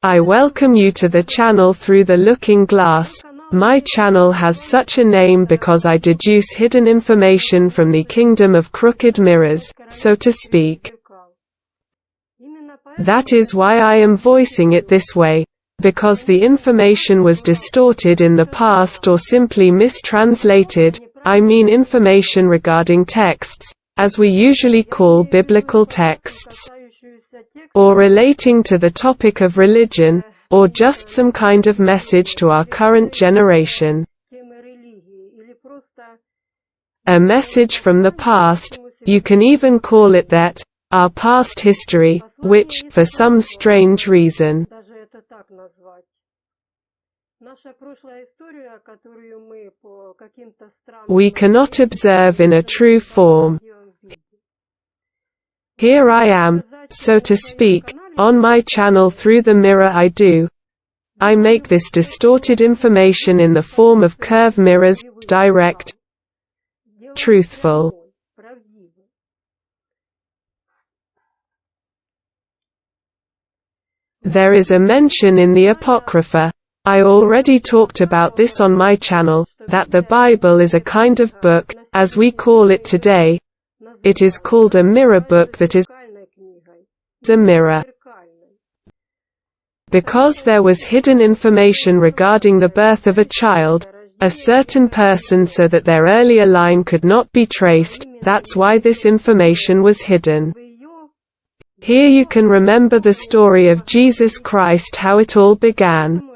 I welcome you to the channel Through the Looking Glass. My channel has such a name because I deduce hidden information from the kingdom of crooked mirrors, so to speak. That is why I am voicing it this way, because the information was distorted in the past or simply mistranslated. I mean information regarding texts, as we usually call biblical texts, or relating to the topic of religion, or just some kind of message to our current generation. A message from the past, you can even call it that, our past history, which, for some strange reason, we cannot observe in a true form. Here I am, so to speak, on my channel Through the Mirror. I make this distorted information in the form of curved mirrors, direct, truthful. There is a mention in the Apocrypha, I already talked about this on my channel, that the Bible is a kind of book, as we call it today. It is called a mirror book, that is a mirror. Because there was hidden information regarding the birth of a child, a certain person, so that their earlier line could not be traced, that's why this information was hidden. Here you can remember the story of Jesus Christ, how it all began.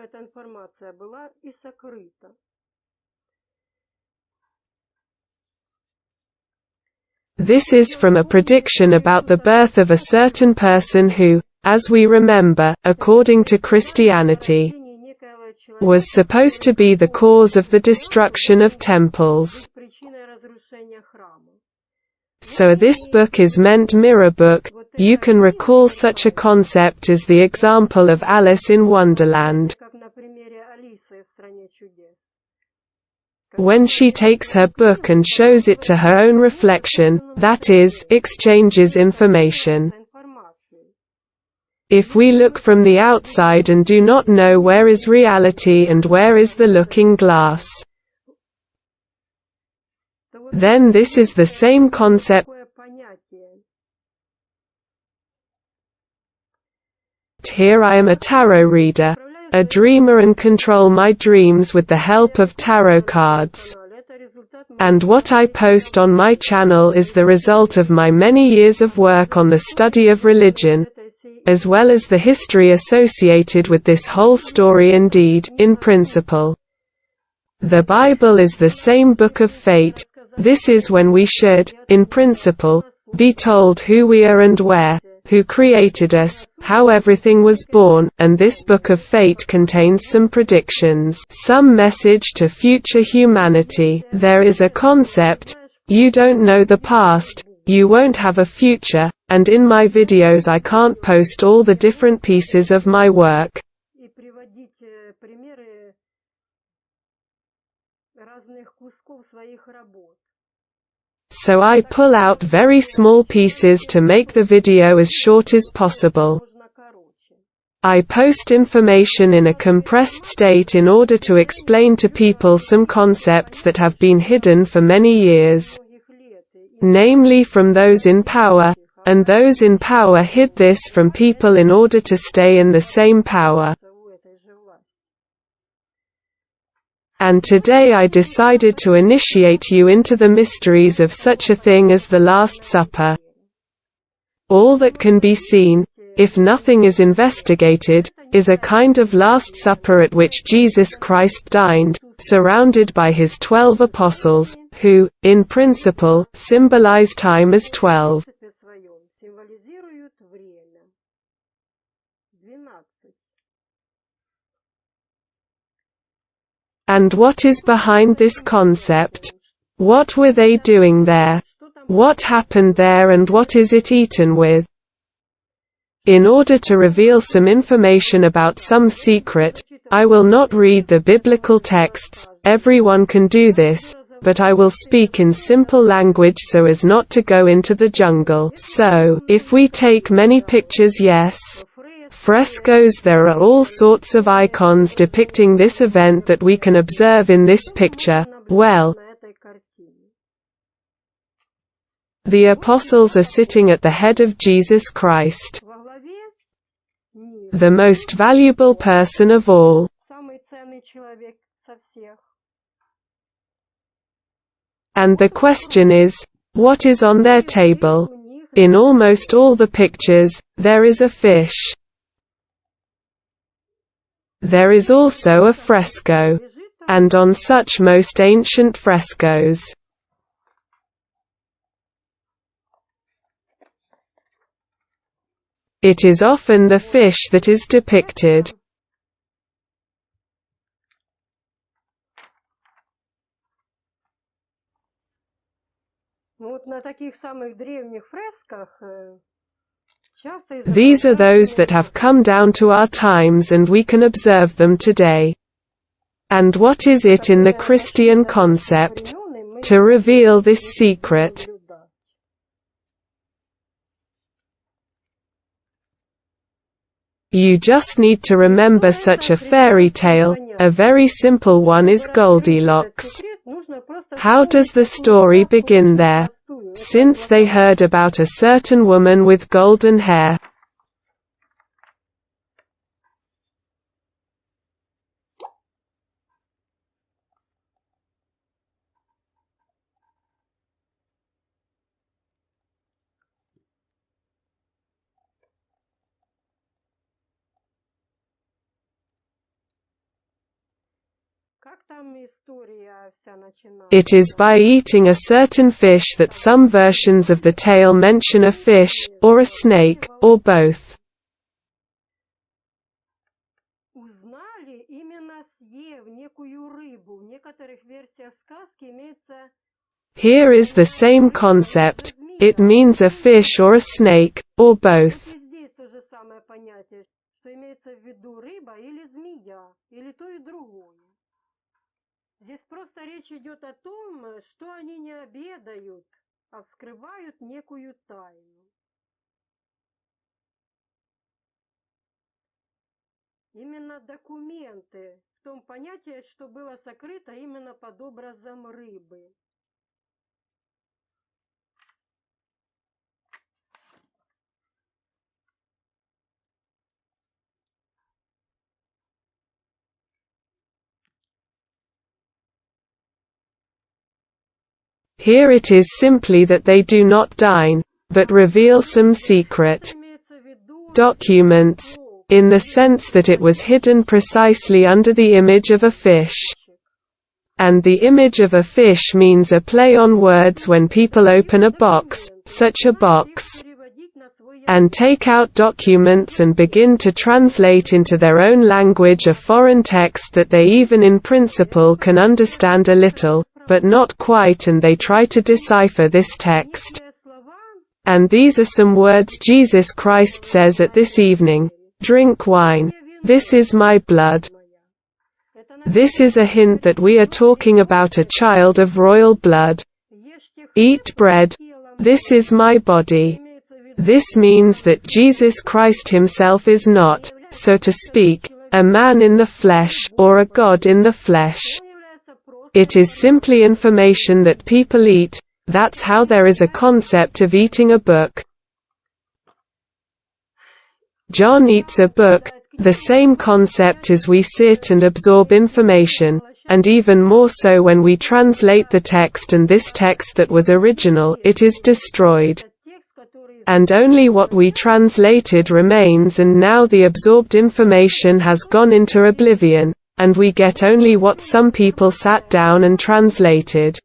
This is from a prediction about the birth of a certain person who, as we remember, according to Christianity, was supposed to be the cause of the destruction of temples. So this book is meant mirror book. You can recall such a concept as the example of Alice in Wonderland. When she takes her book and shows it to her own reflection, that is, exchanges information. If we look from the outside and do not know where is reality and where is the looking glass, then this is the same concept. Here I am, a tarot reader, a dreamer, and control my dreams with the help of tarot cards. And what I post on my channel is the result of my many years of work on the study of religion, as well as the history associated with this whole story. Indeed, in principle, the Bible is the same book of fate. This is when we should, in principle, be told who we are and where, who created us, how everything was born, and this book of fate contains some predictions, some message to future humanity. There is a concept, you don't know the past, you won't have a future, and in my videos I can't post all the different pieces of my work. So I pull out very small pieces to make the video as short as possible. I post information in a compressed state in order to explain to people some concepts that have been hidden for many years, namely from those in power, and those in power hid this from people in order to stay in the same power. And today I decided to initiate you into the mysteries of such a thing as the Last Supper. All that can be seen, if nothing is investigated, is a kind of Last Supper at which Jesus Christ dined, surrounded by his 12 apostles, who, in principle, symbolize time as 12. And what is behind this concept? What were they doing there? What happened there, and what is it eaten with? In order to reveal some information about some secret, I will not read the biblical texts, everyone can do this, but I will speak in simple language so as not to go into the jungle. So, if we take many pictures, yes, Frescoes. There are all sorts of icons depicting this event that we can observe in this picture. Well, the apostles are sitting at the head of Jesus Christ, the most valuable person of all. And the question is, what is on their table? In almost all the pictures, there is a fish. There is also a fresco, and on such most ancient frescoes, it is often the fish that is depicted. These are those that have come down to our times and we can observe them today. And what is it in the Christian concept to reveal this secret? You just need to remember such a fairy tale. A very simple one is Goldilocks. How does the story begin there? Since they heard about a certain woman with golden hair. It is by eating a certain fish that some versions of the tale mention a fish, or a snake, or both. Here is the same concept. It means a fish or a snake, or both. Здесь просто речь идет о том, что они не обедают, а вскрывают некую тайну. Именно документы, в том понятии, что было сокрыто именно под образом рыбы. Here it is simply that they do not dine, but reveal some secret documents, in the sense that it was hidden precisely under the image of a fish. And the image of a fish means a play on words when people open a box, such a box, and take out documents and begin to translate into their own language a foreign text that they even in principle can understand a little, but not quite, and they try to decipher this text. And these are some words Jesus Christ says at this evening: drink wine. This is my blood. This is a hint that we are talking about a child of royal blood. Eat bread. This is my body. This means that Jesus Christ himself is not, so to speak, a man in the flesh, or a God in the flesh. It is simply information that people eat. That's how there is a concept of eating a book. John eats a book, the same concept as we sit and absorb information, and even more so when we translate the text, and this text that was original, it is destroyed. And only what we translated remains, and now the absorbed information has gone into oblivion, and we get only what some people sat down and translated.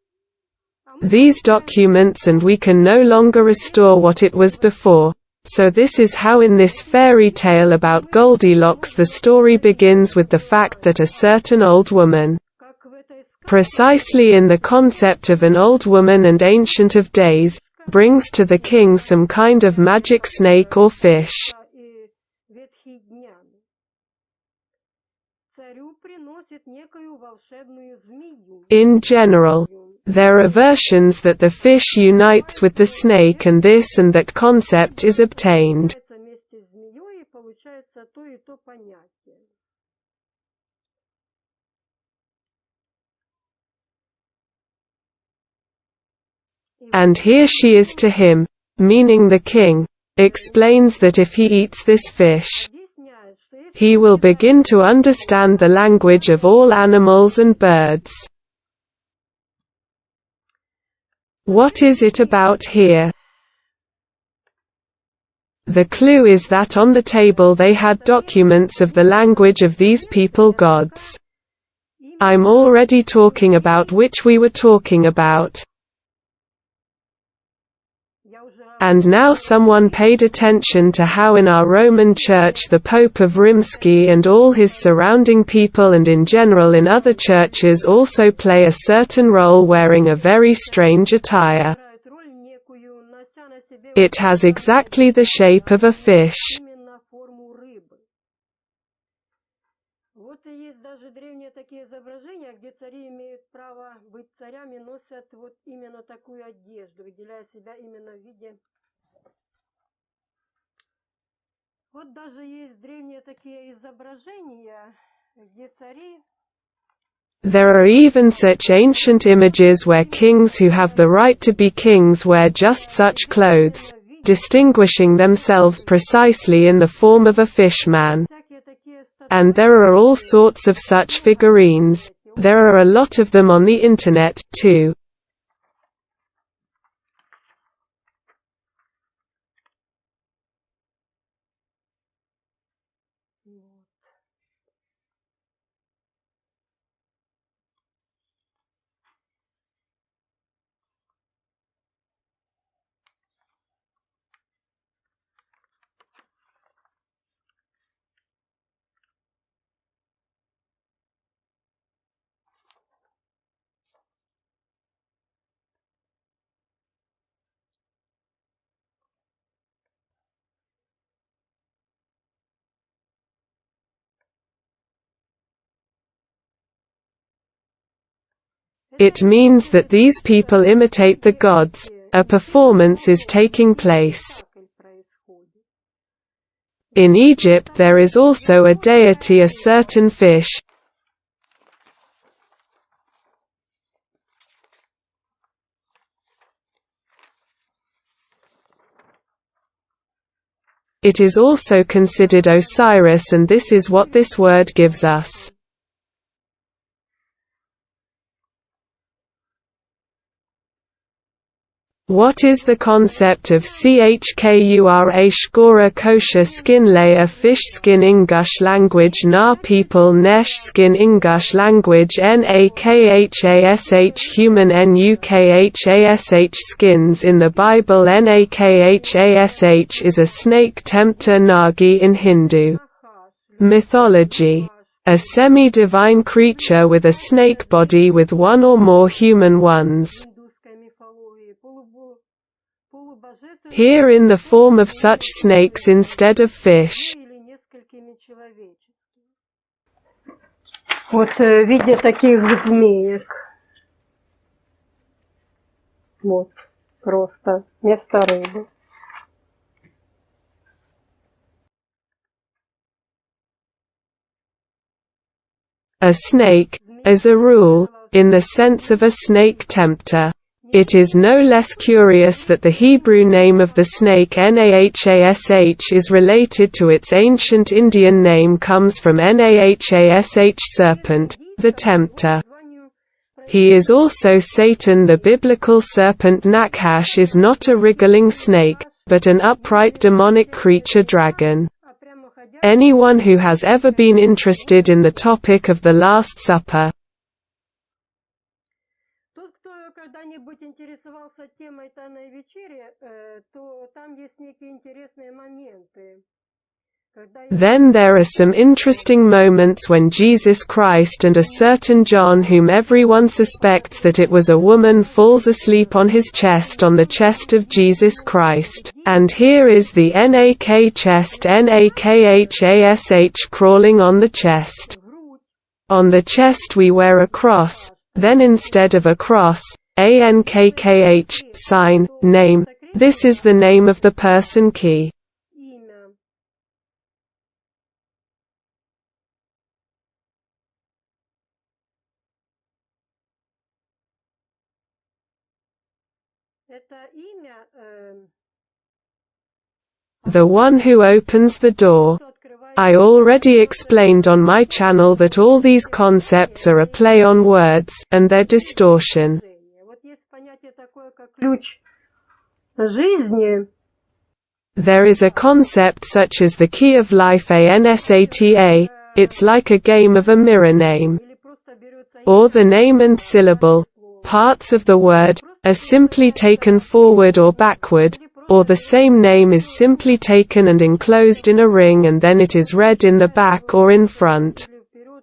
These documents, and we can no longer restore what it was before. So this is how in this fairy tale about Goldilocks the story begins with the fact that a certain old woman, precisely in the concept of an old woman and ancient of days, brings to the king some kind of magic snake or fish. In general, there are versions that the fish unites with the snake, and this and that concept is obtained. категорию, то понятие. And here she is to him, meaning the king, explains that if he eats this fish, Объясняет, что если he will begin to understand the language of all animals and birds. What is it about here? The clue is that on the table they had documents of the language of these people gods. I'm already talking about which we were talking about. And now someone paid attention to how in our Roman Church the Pope of Rimsky and all his surrounding people and in general in other churches also play a certain role wearing a very strange attire. играет роль некую, нося на себе It has exactly the shape of a fish. именно форму рыбы. Вот и есть даже древние такие изображения, где цари имеют право быть царями, носят вот именно такую одежду, выделяя себя именно в виде. Вот даже есть древние такие изображения, где цари There are even such ancient images where kings who have the right to be kings wear just such clothes, distinguishing themselves precisely in the form of a fishman. всякие такие And there are all sorts of such figurines. There are a lot of them on the internet, too. It means that these people imitate the gods. A performance is taking place. In Egypt there is also a deity, a certain fish. It is also considered Osiris, and this is what this word gives us. What is the concept of chkura shkora kosher skin layer fish skin English language na people nesh skin English language nakhash human nukhash skins in the Bible nakhash is a snake tempter Nagi in Hindu mythology. A semi-divine creature with a snake body with one or more human ones. Here in the form of such snakes instead of fish. Вот в виде таких змеек. Вот, просто вместо рыбы. A snake, as a rule, in the sense of a snake tempter. It is no less curious that the Hebrew name of the snake Nahash is related to its ancient Indian name comes from Nahash serpent, the tempter. He is also Satan. The biblical serpent Nakhash is not a wriggling snake, but an upright demonic creature dragon. Anyone who has ever been interested in the topic of the Last Supper, когда-нибудь интересовался темой Тайной вечери, то там есть некие интересные моменты. then there are some interesting moments when Jesus Christ and a certain John, whom everyone suspects that it was a woman, falls asleep on his chest, on the chest of Jesus Christ. And here is the NAK chest, NAKHASH, crawling on the chest. On the chest we wear a cross, then instead of a cross, ANKKH, sign, name. This is the name of the person key. Это имя the one who opens the door. кто открывает I already explained on my channel that all these concepts are a play on words, and their distortion. движение. Вот есть понятие такое, как ключ жизни. There is a concept such as the key of life ANSATA, it's like a game of a mirror name. Или просто берется Or the name and syllable, parts of the word, are simply taken forward or backward, or the same name is simply taken and enclosed in a ring and then it is read in the back or in front. или вперед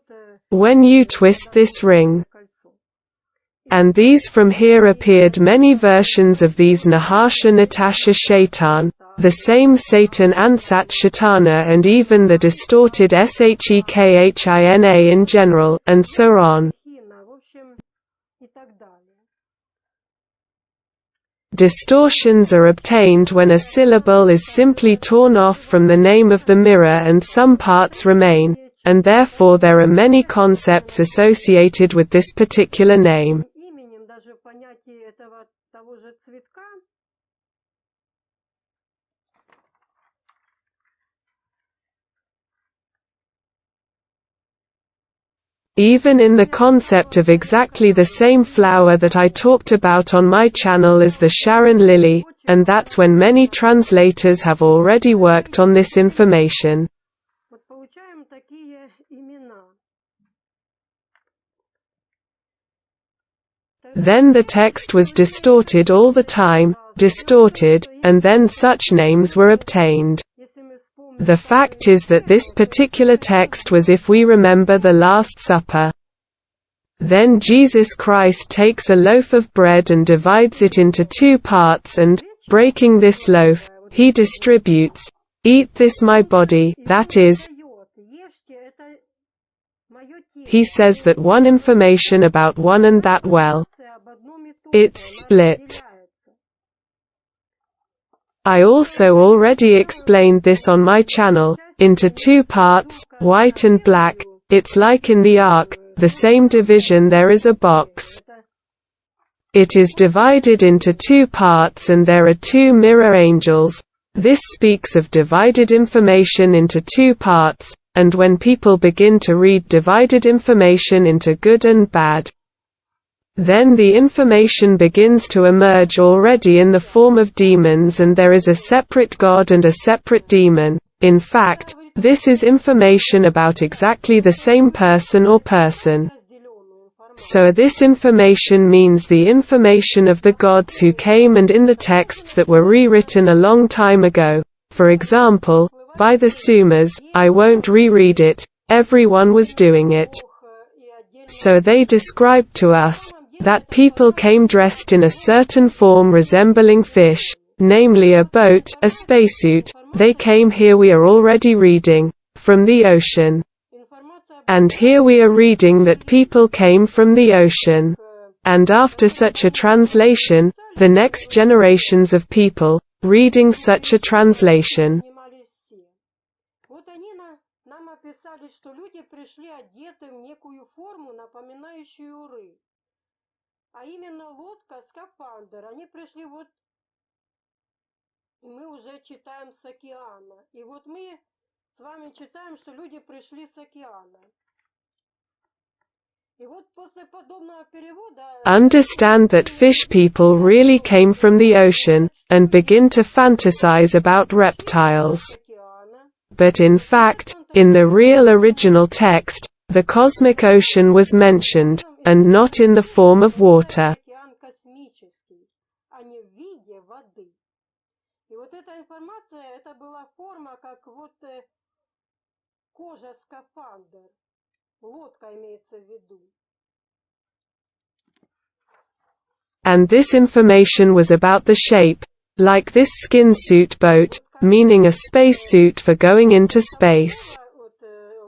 When you twist this ring, кольцо. and these from here appeared many versions of these Nahasha Natasha Shaitan, the same Satan Ansat Shaitana and even the distorted Shekhina in general, and so on. Хина, в общем, и так далее. Distortions are obtained when a syllable is simply torn off from the name of the mirror and some parts remain, and therefore there are many concepts associated with this particular name. Именем даже в понятии этого того же цветка Even in the concept of exactly the same flower that I talked about on my channel as the Sharon lily, and that's when many translators have already worked on this information. вот получаем такие имена. Then the text was distorted all the time, distorted, and then such names were obtained. Если мы вспомним, The fact is that this particular text was, if we remember, the Last Supper. Then Jesus Christ takes a loaf of bread and divides it into two parts and, breaking this loaf, he distributes, "Eat this my body," that is, ешьте, это моё тело. he says that one information about one and that well, Об одном и том же, it's она split. разделяется. I also already explained this on my channel, into two parts, white and black, it's like in the ark, the same division there is a box. It is divided into two parts and there are two mirror angels. This speaks of divided information into two parts, and when people begin to read divided information into good and bad, then the information begins to emerge already in the form of demons and there is a separate God and a separate demon. In fact, this is information about exactly the same person or person. So this information means the information of the gods who came and in the texts that were rewritten a long time ago. For example, by the Sumas, I won't reread it, everyone was doing it. So they described to us that people came dressed in a certain form resembling fish, namely a boat, a spacesuit. They came here, we are already reading, from the ocean. And here we are reading that people came from the ocean. And after such a translation, the next generations of people, reading such a translation, Вот они нам описали, что люди пришли одеты в некую форму, напоминающую рыб. А именно лодка, скафандр. Они пришли вот, и мы уже читаем с океана. И вот мы с вами читаем, что люди пришли с океана. И вот после подобного перевода understand that fish people really came from the ocean, and begin to fantasize about reptiles. океана. But in fact, in the real original text, the cosmic ocean was mentioned, and not in the form of water. Океан космический, а не в виде воды. И вот эта информация, это была форма, как вот кожа скафандр. Лодка имеется в виду. And this information was about the shape, like this skin suit boat, meaning a space suit for going into space. Вот,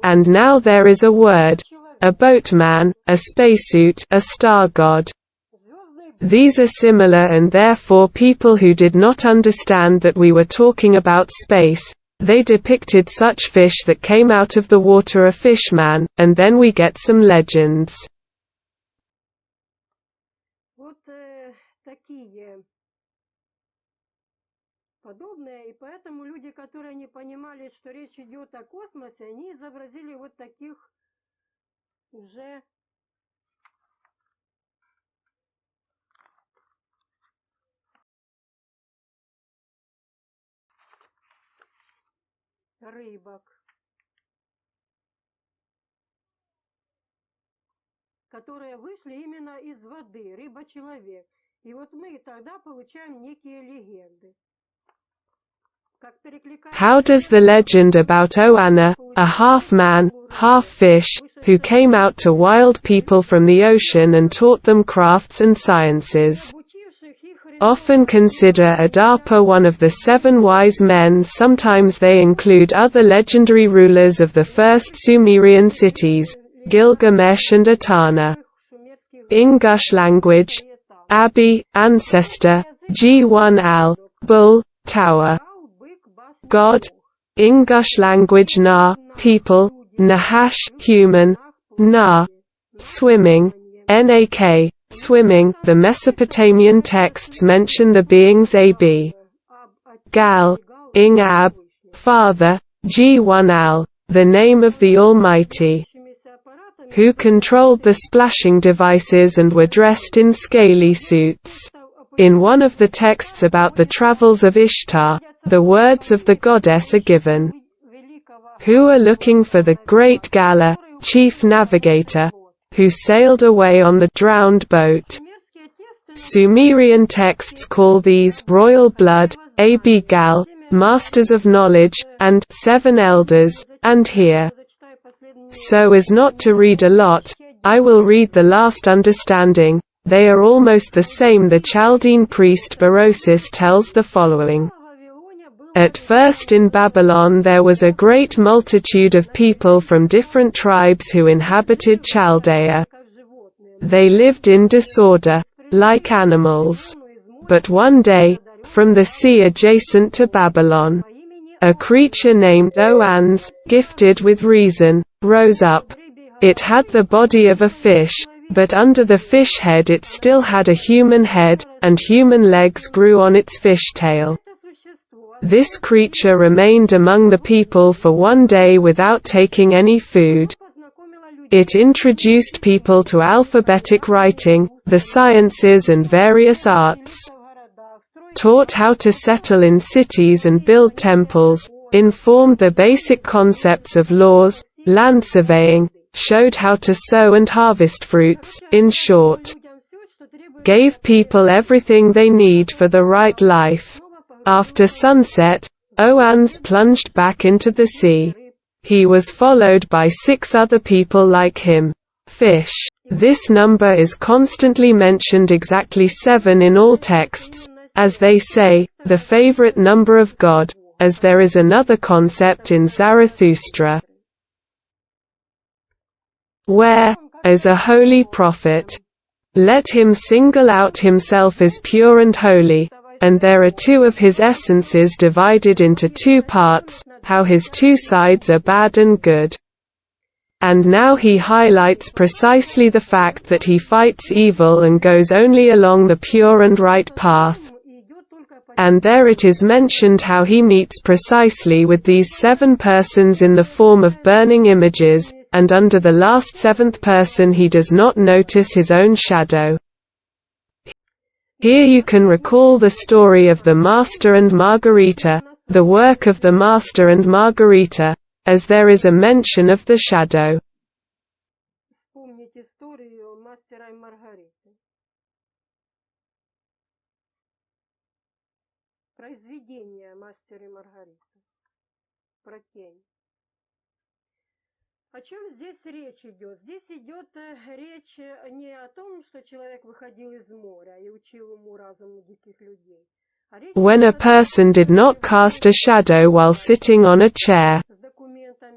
And now there is a word, a boatman, a spacesuit, a star god. звездный These are similar and therefore people who did not understand that we were talking about space, they depicted such fish that came out of the water, a fishman, and then we get some legends. вот такие подобное. И поэтому люди, которые не понимали, что речь идет о космосе, они изобразили вот таких уже рыбок, которые вышли именно из воды, рыба-человек. И вот мы тогда получаем некие легенды. How does the legend about Oanna, a half-man, half-fish, who came out to wild people from the ocean and taught them crafts and sciences, often consider Adapa one of the 7 wise men? Sometimes they include other legendary rulers of the first Sumerian cities, Gilgamesh and Etana. Ingush language: Abi, ancestor, G1 al, bull, tower. God, Ingush language: Na, people, Nahash, human, Na, swimming, Nak, swimming. The Mesopotamian texts mention the beings Ab, Gal, Ing Ab, father, G1 al, the name of the Almighty, who controlled the splashing devices and were dressed in scaly suits. In one of the texts about the travels of Ishtar, the words of the goddess are given, who are looking for the great Gala, chief navigator, who sailed away on the drowned boat. Sumerian texts call these royal blood, Abi-Gal, masters of knowledge, and 7 elders, and here, so as not to read a lot, I will read the last understanding. They are almost the same. The Chaldean priest Berosus tells the following. At first in Babylon there was a great multitude of people from different tribes who inhabited Chaldea. They lived in disorder, like animals. But one day, from the sea adjacent to Babylon, a creature named Oans, gifted with reason, rose up. It had the body of a fish, but under the fish head it still had a human head, and human legs grew on its fish tail. This creature remained among the people for 1 day without taking any food. It introduced people to alphabetic writing, the sciences and various arts, taught how to settle in cities and build temples, informed the basic concepts of laws, land surveying, showed how to sow and harvest fruits, in short, gave people everything they need for the right life. After sunset, Oans plunged back into the sea. He was followed by 6 other people like him. Fish. This number is constantly mentioned, exactly 7 in all texts, as they say, the favorite number of God, as there is another concept in Zarathustra, where, as a holy prophet, let him single out himself as pure and holy, and there are 2 of his essences divided into 2 parts, how his 2 sides are bad and good. And now he highlights precisely the fact that he fights evil and goes only along the pure and right path. And there it is mentioned how he meets precisely with these 7 persons in the form of burning images, and under the last 7th person he does not notice his own shadow. Here you can recall the story of the Master and Margarita, the work of the Master and Margarita, as there is a mention of the shadow. Произведение «Мастер и Маргарита». Про тень. О чем здесь речь идет? Здесь идет речь не о том, что человек выходил из моря и учил уму разуму диких людей. When a person did not cast a shadow while sitting on a chair.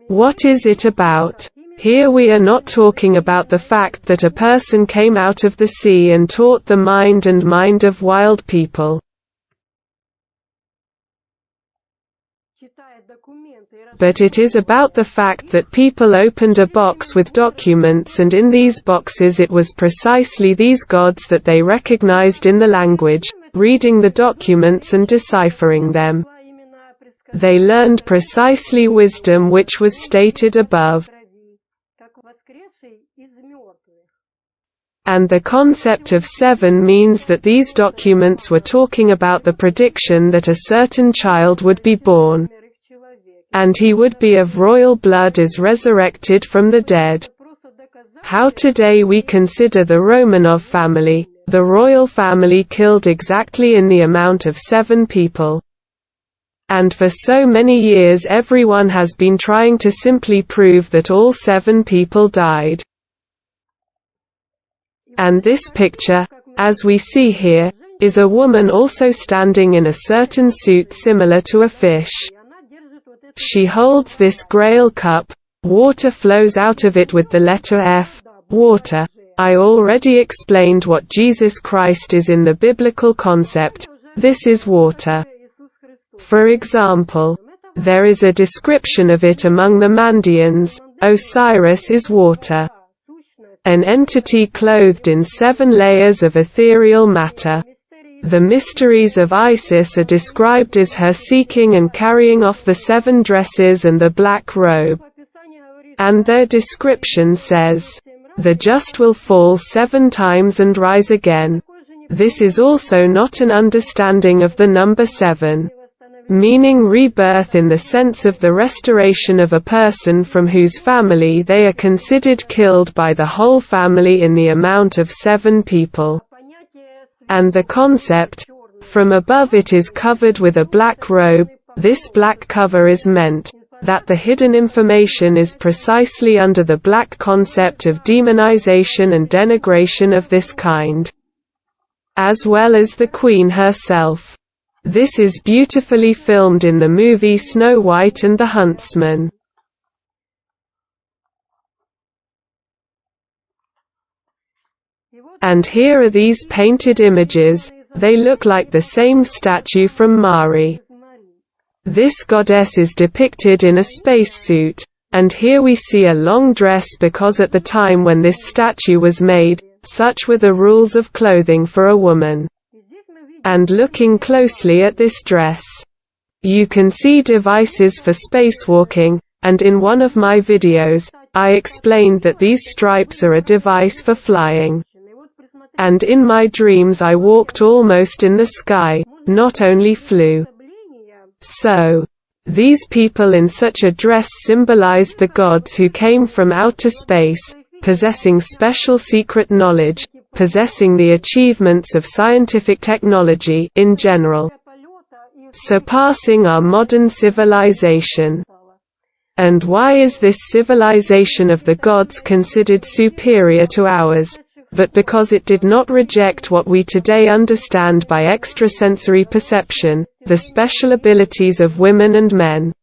What is it about? Here we are not talking about the fact that a person came out of the sea and taught the mind and mind of wild people. But it is about the fact that people opened a box with documents, and in these boxes it was precisely these gods that they recognized in the language, reading the documents and deciphering them. They learned precisely wisdom which was stated above. And the concept of 7 means that these documents were talking about the prediction that a certain child would be born, and he would be of royal blood as resurrected from the dead. How today we consider the Romanov family, the royal family killed exactly in the amount of 7 people. And for so many years everyone has been trying to simply prove that all 7 people died. And this picture, as we see here, is a woman also standing in a certain suit similar to a fish. She holds this grail cup, water flows out of it with the letter F, water. I already explained what Jesus Christ is in the biblical concept. This is water. For example, there is a description of it among the Mandeans. Osiris is water, an entity clothed in 7 layers of ethereal matter. The mysteries of Isis are described as her seeking and carrying off the 7 dresses and the black robe. And their description says, "The just will fall 7 times and rise again." This is also not an understanding of the number 7. Meaning rebirth in the sense of the restoration of a person from whose family they are considered killed by the whole family in the amount of 7 people. And the concept, from above it is covered with a black robe. This black cover is meant that the hidden information is precisely under the black concept of demonization and denigration of this kind, as well as the Queen herself. This is beautifully filmed in the movie Snow White and the Huntsman. And here are these painted images. They look like the same statue from Mari. This goddess is depicted in a spacesuit, and here we see a long dress because at the time when this statue was made, such were the rules of clothing for a woman. And looking closely at this dress, you can see devices for spacewalking, and in one of my videos, I explained that these stripes are a device for flying. And in my dreams I walked almost in the sky, not only flew. So, these people in such a dress symbolized the gods who came from outer space, possessing special secret knowledge, possessing the achievements of scientific technology in general, surpassing our modern civilization. And why is this civilization of the gods considered superior to ours? But because it did not reject what we today understand by extrasensory perception, the special abilities of women and men.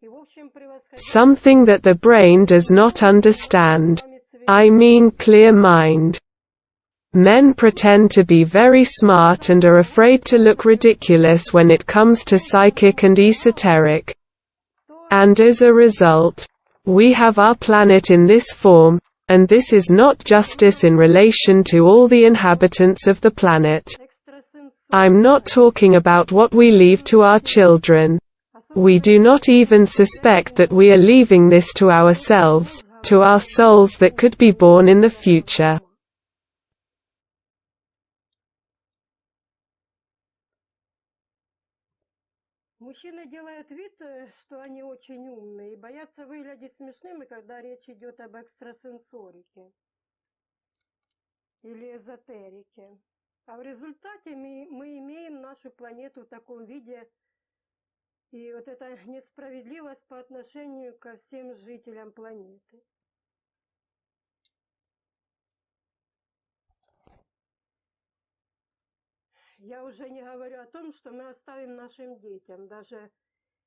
Something that the brain does not understand. I mean clear mind. Men pretend to be very smart and are afraid to look ridiculous when it comes to psychic and esoteric. And as a result, we have our planet in this form, and this is not justice in relation to all the inhabitants of the planet. I'm not talking about what we leave to our children. We do not even suspect that we are leaving this to ourselves, to our souls that could be born in the future. Мужчины делают вид, что они очень умные, и боятся выглядеть смешными, когда речь идет об экстрасенсорике или эзотерике. А в результате мы имеем нашу планету в таком виде, и вот эта несправедливость по отношению ко всем жителям планеты. Я уже не говорю о том, что мы оставим нашим детям, даже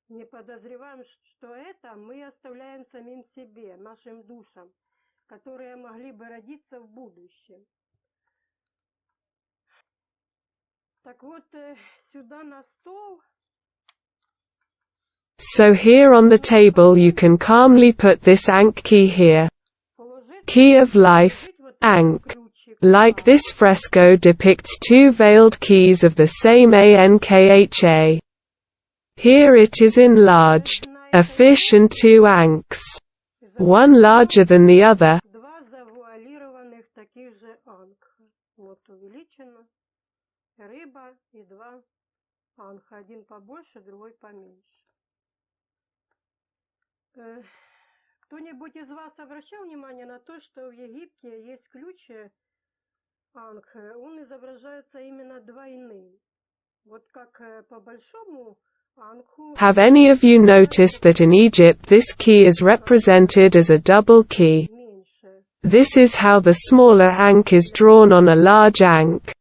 не подозреваем, что это мы оставляем самим себе, нашим душам, которые могли бы родиться в будущем. Так вот, сюда на стол. So here on the table you can calmly put this Ankh key here. Key of life, Ankh. like this fresco depicts two veiled keys of the same Ankha. Here it is enlarged, a fish and two ankhs, one larger than the other. Два завуалированных таких же анха. Вот увеличено. Рыба и два анха. Один побольше, другой поменьше. Кто-нибудь из вас обращал внимание на то, что в Египте есть ключ анха? Он изображается именно двойным. Вот как по большому анху. Have any of you noticed that in Egypt this key is represented as a double key? This is how the smaller ankh is drawn on a large ankh,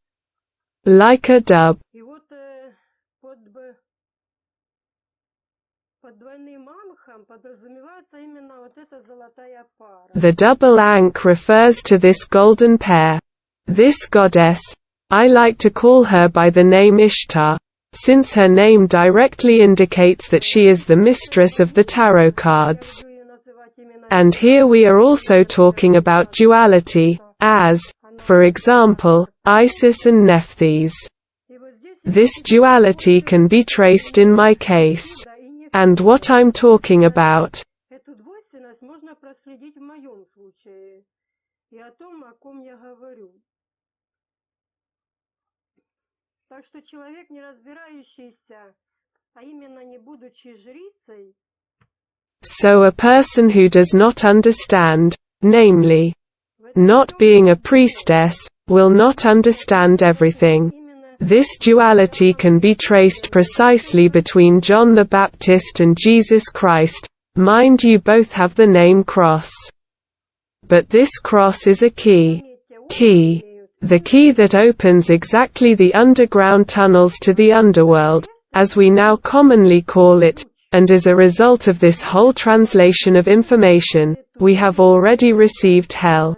like a dove. И вот под двойным анхом подразумевается именно вот эта золотая пара. The double ankh refers to this golden pair. This goddess, I like to call her by the name Ishtar, since her name directly indicates that she is the mistress of the tarot cards. And here we are also talking about duality, as, for example, Isis and Nephthys. This duality can be traced in my case. And what I'm talking about. Эту двойственность можно проследить в моем случае и о том, о ком я говорю. Так что человек, не разбирающийся, а именно не будучи жрицей, So a person who does not understand, namely, not being a priestess, will not understand everything. This duality can be traced precisely between John the Baptist and Jesus Christ. Mind you, both have the name cross. But this cross is a key. The key that opens exactly the underground tunnels to the underworld, as we now commonly call it, and as a result of this whole translation of information, we have already received hell,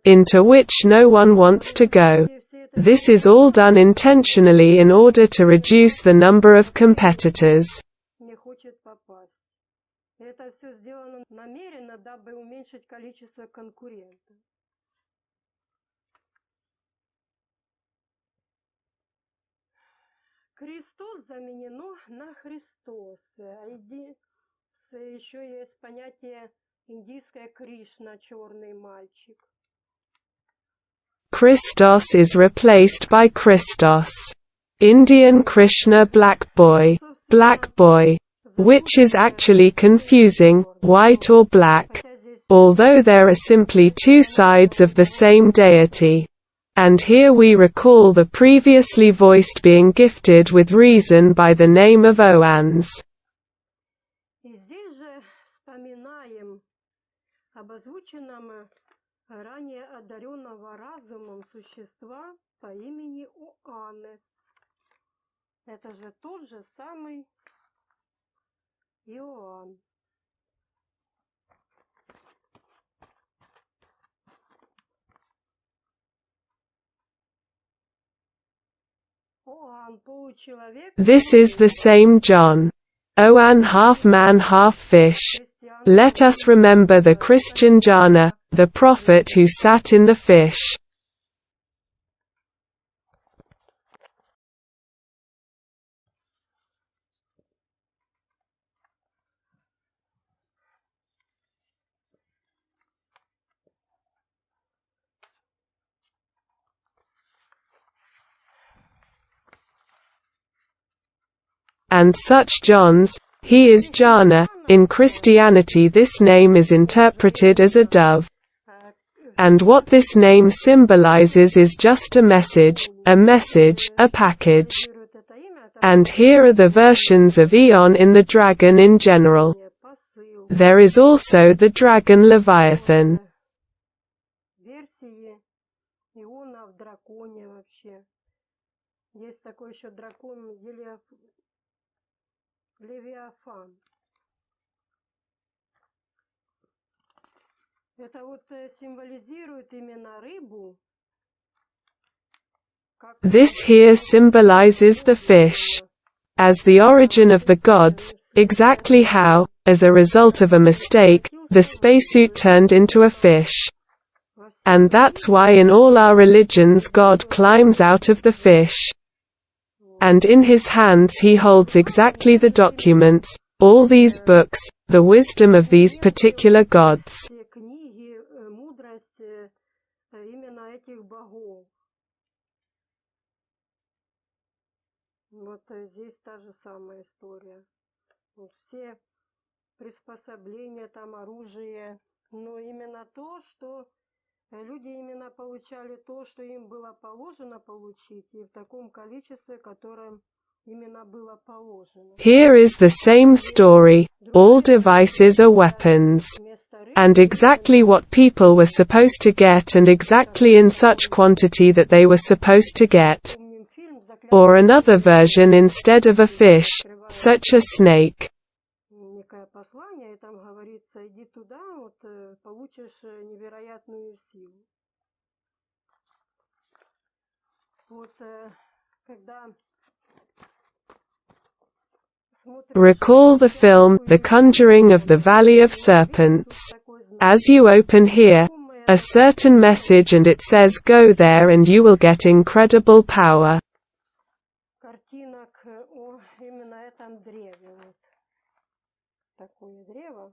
into which no one wants to go. This is all done intentionally in order to reduce the number of competitors. не хочет попасть. Это все сделано намеренно, дабы уменьшить количество конкурентов. Христос заменено на Христос. Еще есть понятие индийское Кришна, черный мальчик. Christos is replaced by Christos. Indian Krishna black boy, which is actually confusing, white or black, although there are simply two sides of the same deity. And here we recall the previously voiced being gifted with reason by the name of Oans. И здесь же вспоминаем об озвученном ранее одаренного разумом существа по имени Оанес. Это же тот же самый Иоанн. Оанн получеловек. This is the same John. Oan half man half fish. Let us remember the Christian Jana, the prophet who sat in the fish. And such Johns, he is Jana. In Christianity this name is interpreted as a dove. And what this name symbolizes is just a message, a package. And here are the versions of Eon in the dragon in general. There is also the dragon Leviathan. Версии Иона в драконе вообще. Есть такой еще дракон Левиафан. Это вот символизирует именно рыбу. This here symbolizes the fish as the origin of the gods, exactly how, as a result of a mistake, the spacesuit turned into a fish. And that's why in all our religions God climbs out of the fish. And in his hands he holds exactly the documents, all these books, the wisdom of these particular gods. Все книги, мудрость именно этих богов. Вот здесь та же самая история. Вот все приспособления, там оружие, но именно то, что люди именно получали то, что им было положено получить, и в таком количестве, которое именно было положено. Here is the same story, all devices are weapons. And exactly what people were supposed to get, and exactly in such quantity that they were supposed to get. Or another version, instead of a fish, such a snake. Некое послание, и там говорится, иди туда, вот получишь невероятную силу. Вот когда Recall the film, The Conjuring of the Valley of Serpents. As you open here, a certain message and it says go there and you will get incredible power. картинок о именно этом древе. Вот такое древо.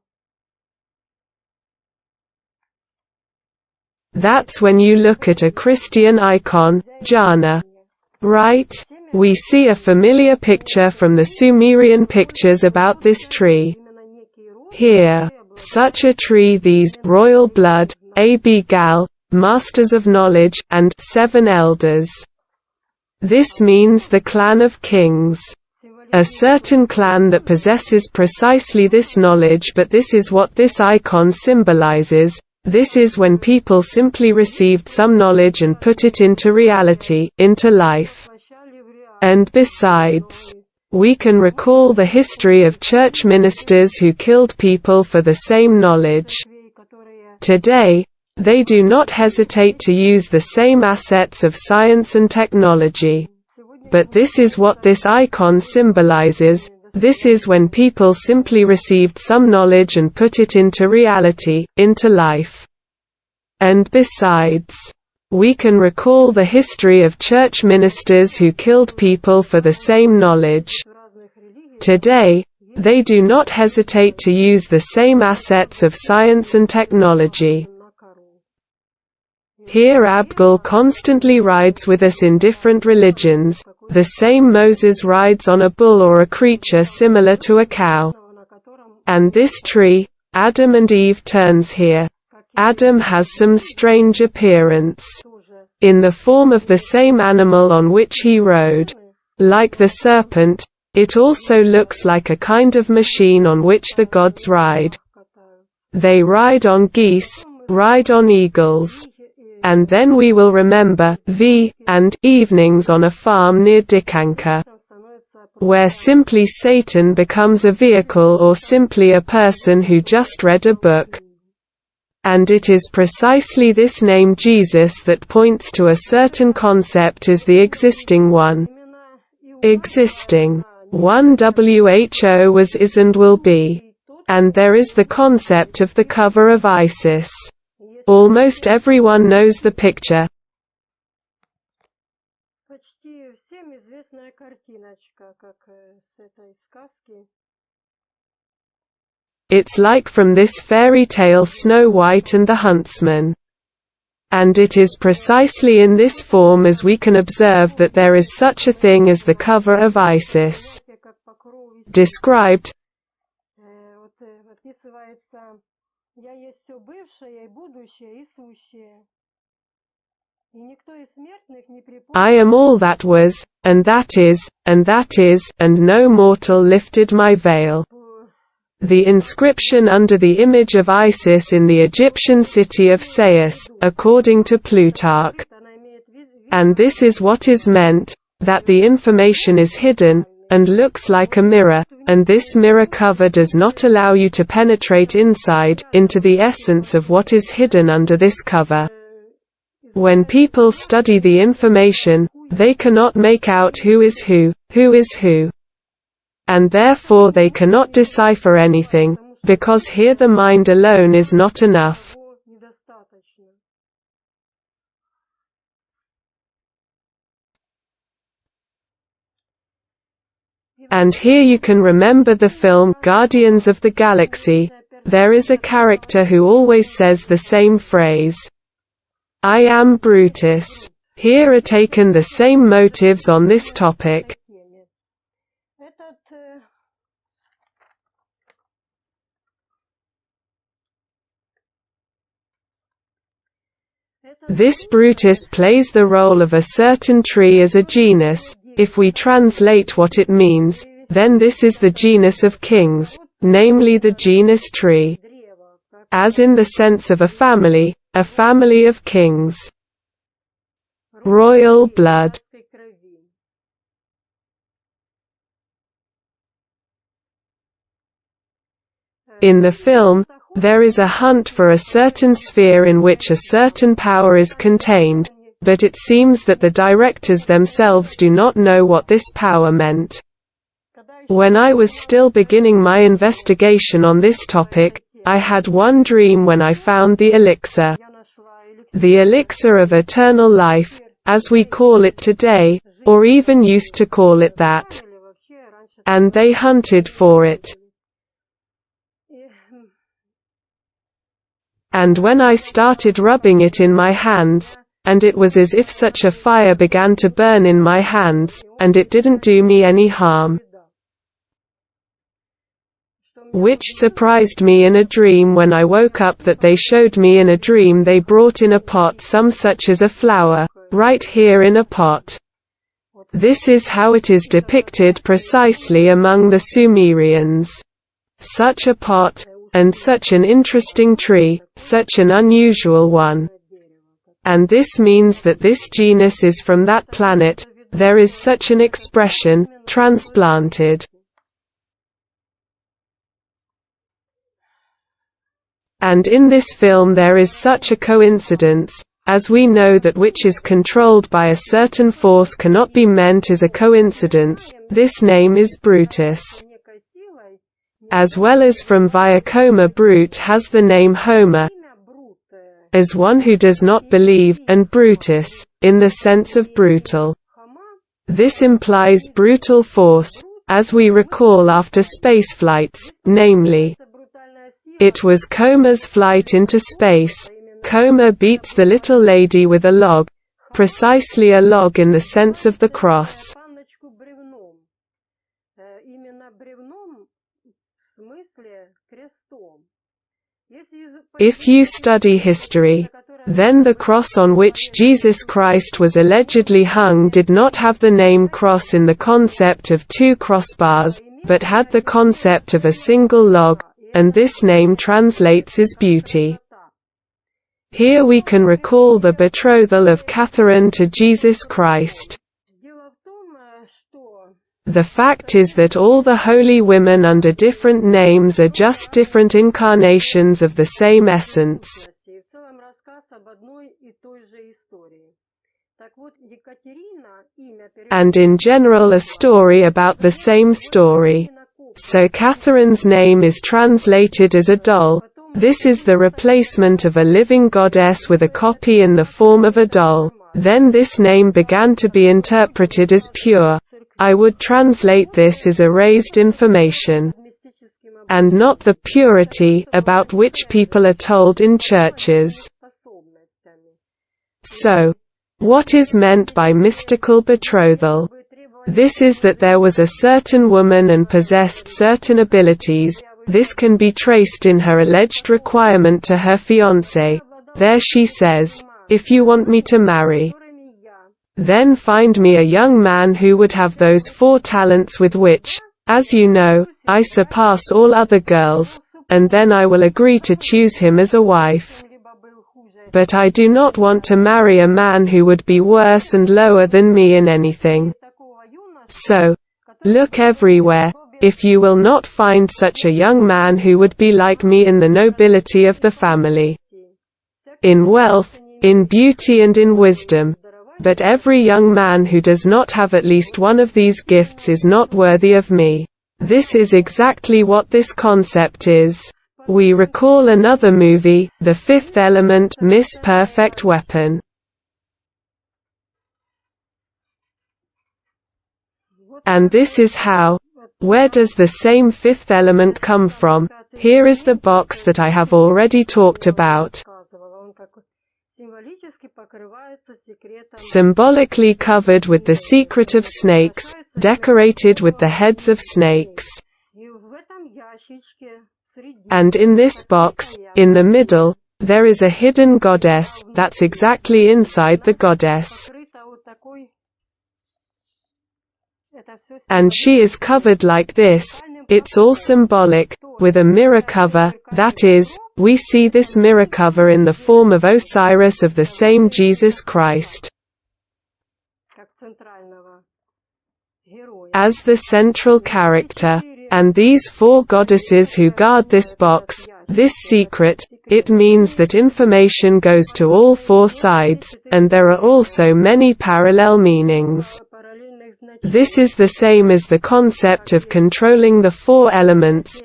That's when you look at a Christian icon, jhana. Right? We see a familiar picture from the Sumerian pictures about this tree. Here, such a tree, these royal blood, Gal, masters of knowledge, and 7 elders. This means the clan of kings. A certain clan that possesses precisely this knowledge, but this is what this icon symbolizes. This is when people simply received some knowledge and put it into reality, into life. And besides, we can recall the history of church ministers who killed people for the same knowledge. Today, they do not hesitate to use the same assets of science and technology. But this is what this icon symbolizes. This is when people simply received some knowledge and put it into reality, into life. And besides, we can recall the history of church ministers who killed people for the same knowledge. Today, they do not hesitate to use the same assets of science and technology. Here Abgal constantly rides with us in different religions. The same Moses rides on a bull or a creature similar to a cow. And this tree, Adam and Eve, turns here. Adam has some strange appearance. In the form of the same animal on which he rode. Like the serpent, it also looks like a kind of machine on which the gods ride. They ride on geese, ride on eagles. And then we will remember and evenings on a farm near Dikanka, where simply Satan becomes a vehicle or simply a person who just read a book. And it is precisely this name Jesus that points to a certain concept as the existing one. Existing. One WHO was, is and will be. And there is the concept of the cover of Isis. Almost everyone knows the picture. Почти всем известная картиночка, как с этой сказки. It's like from this fairy tale Snow White and the Huntsman. And it is precisely in this form as we can observe that there is such a thing as the cover of Isis. Described. Я есть все бывшее и будущее и сущее. И никто из смертных не припомнит. I am all that was, and that is, and no mortal lifted my veil. The inscription under the image of Isis in the Egyptian city of Sais, according to Plutarch. And this is what is meant, that the information is hidden, and looks like a mirror, and this mirror cover does not allow you to penetrate inside, into the essence of what is hidden under this cover. When people study the information, they cannot make out who is who is who. And therefore they cannot decipher anything, because here the mind alone is not enough. And here you can remember the film Guardians of the Galaxy. There is a character who always says the same phrase. I am Brutus. Here are taken the same motives on this topic. This Brutus plays the role of a certain tree as a genus. If we translate what it means, then this is the genus of kings, namely the genus tree. As in the sense of a family of kings. Royal blood. In the film, there is a hunt for a certain sphere in which a certain power is contained, but it seems that the directors themselves do not know what this power meant. When I was still beginning my investigation on this topic, I had one dream when I found the elixir. The elixir of eternal life, as we call it today, or even used to call it that. And they hunted for it. And when I started rubbing it in my hands, and it was as if such a fire began to burn in my hands, and it didn't do me any harm. Which surprised me in a dream when I woke up, that they showed me in a dream they brought in a pot some such as a flower, right here in a pot. This is how it is depicted precisely among the Sumerians. Such a pot, and such an interesting tree, such an unusual one. And this means that this genus is from that planet. There is such an expression, transplanted. And in this film there is such a coincidence, as we know that which is controlled by a certain force cannot be meant as a coincidence. This name is Brutus. As well as from Viacoma, Brute has the name Homer, as one who does not believe, and Brutus, in the sense of brutal. This implies brutal force, as we recall after spaceflights, namely, it was Comer's flight into space. Comer beats the little lady with a log, precisely a log in the sense of the cross. If you study history, then the cross on which Jesus Christ was allegedly hung did not have the name cross in the concept of two crossbars, but had the concept of a single log, and this name translates as beauty. Here we can recall the betrothal of Catherine to Jesus Christ. The fact is that all the holy women under different names are just different incarnations of the same essence. And in general a story about the same story. So Catherine's name is translated as a doll. This is the replacement of a living goddess with a copy in the form of a doll. Then this name began to be interpreted as pure. I would translate this as erased information, and not the purity about which people are told in churches. So, what is meant by mystical betrothal? This is that there was a certain woman and possessed certain abilities. This can be traced in her alleged requirement to her fiancé. There she says, "If you want me to marry, then find me a young man who would have those 4 talents with which, as you know, I surpass all other girls, and then I will agree to choose him as a wife. But I do not want to marry a man who would be worse and lower than me in anything. So, look everywhere, if you will not find such a young man who would be like me in the nobility of the family, in wealth, in beauty and in wisdom. But every young man who does not have at least one of these gifts is not worthy of me." This is exactly what this concept is. We recall another movie, The Fifth Element, Miss Perfect Weapon. And this is how, Where does the same fifth element come from? Here is the box that I have already talked about. Symbolically covered with the secret of snakes, decorated with the heads of snakes. And in this box, in the middle, there is a hidden goddess, that's exactly inside the goddess. And she is covered like this, it's all symbolic, with a mirror cover, that is, we see this mirror cover in the form of Osiris of the same Jesus Christ as the central character. And these four goddesses who guard this box, this secret, it means that information goes to all four sides, and there are also many parallel meanings. This is the same as the concept of controlling the four elements.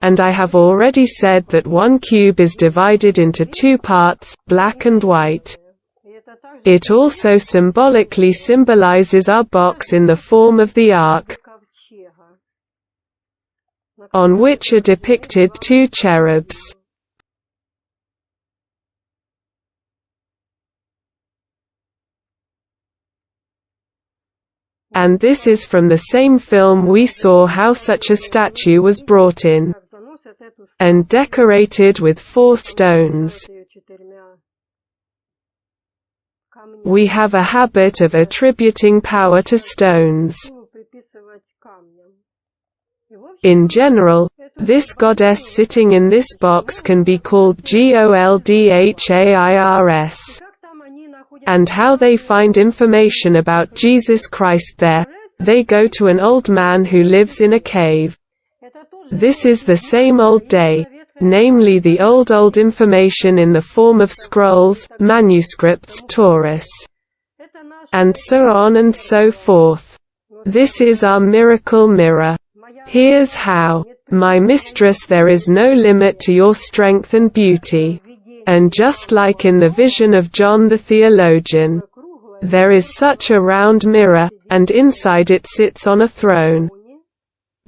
And I have already said that one cube is divided into two parts, black and white. It also symbolically symbolizes our box in the form of the ark, on which are depicted two cherubs. And this is from the same film we saw how such a statue was brought in and decorated with 4 stones. We have a habit of attributing power to stones. In general, this goddess sitting in this box can be called Goldhairs. And how they find information about Jesus Christ there, they go to an old man who lives in a cave. This is the same old day, namely the old information in the form of scrolls, manuscripts, Taurus, and so on and so forth. This is our miracle mirror. Here's how. My mistress, there is no limit to your strength and beauty. And just like in the vision of John the theologian, there is such a round mirror, and inside it sits on a throne.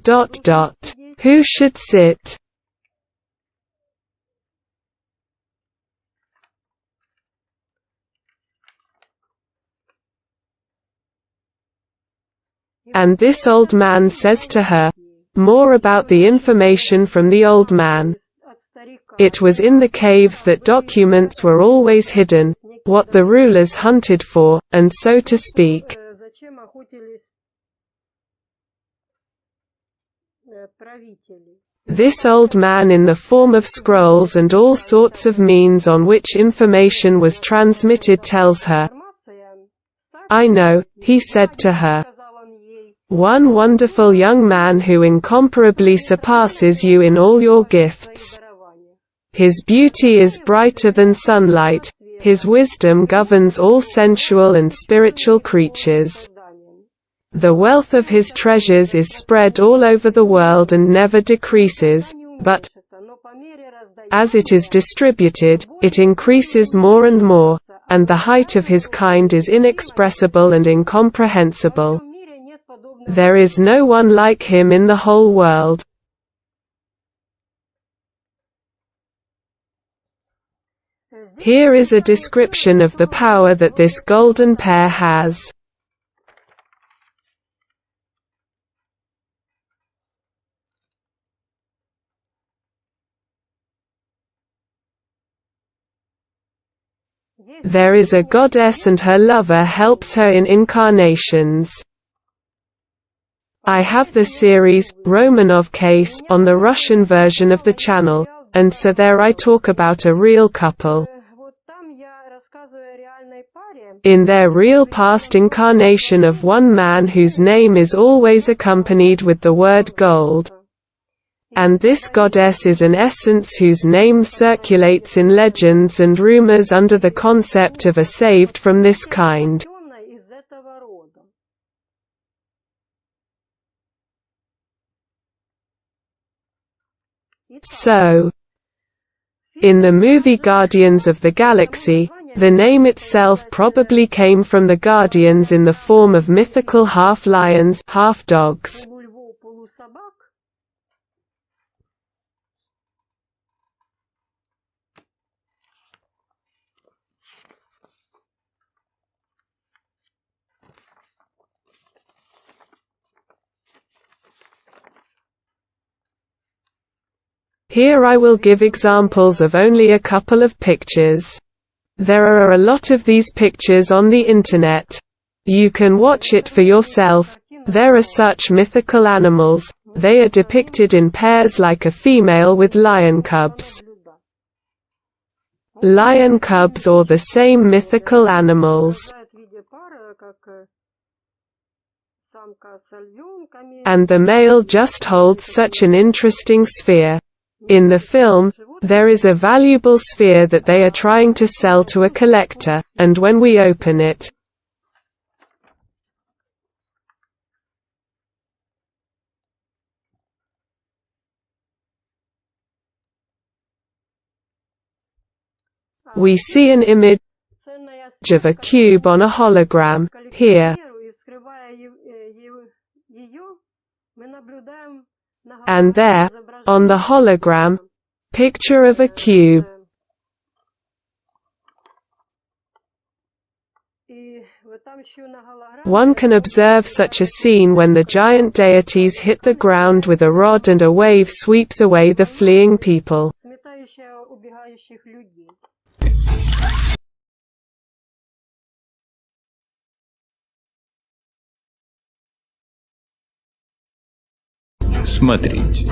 Who should sit? And this old man says to her, more about the information from the old man. It was in the caves that documents were always hidden, what the rulers hunted for, and so to speak. This old man in the form of scrolls and all sorts of means on which information was transmitted tells her, I know, he said to her, one wonderful young man who incomparably surpasses you in all your gifts. His beauty is brighter than sunlight, his wisdom governs all sensual and spiritual creatures. The wealth of his treasures is spread all over the world and never decreases, but as it is distributed, it increases more and more, and the height of his kind is inexpressible and incomprehensible. There is no one like him in the whole world. Here is a description of the power that this golden pair has. There is a goddess and her lover helps her in incarnations. I have the series, Romanov Case, on the Russian version of the channel, and so there I talk about a real couple. In their real past incarnation of one man whose name is always accompanied with the word gold. And this goddess is an essence whose name circulates in legends and rumors under the concept of a saved from this kind. So, in the movie Guardians of the Galaxy, The name itself probably came from the guardians in the form of mythical half-lions, half-dogs. Полульвов, полусобак. Here I will give examples of only a couple of pictures. There are a lot of these pictures on the internet. You can watch it for yourself. There are such mythical animals. They are depicted in pairs like a female with lion cubs. Lion cubs or the same mythical animals. And the male just holds such an interesting sphere. In the film, there is a valuable sphere that they are trying to sell to a collector, and when we open it, we see an image of a cube on a hologram. Here and there, on the hologram, picture of a cube. One can observe such a scene when the giant deities hit the ground with a rod and a wave sweeps away the fleeing people. Смотрите.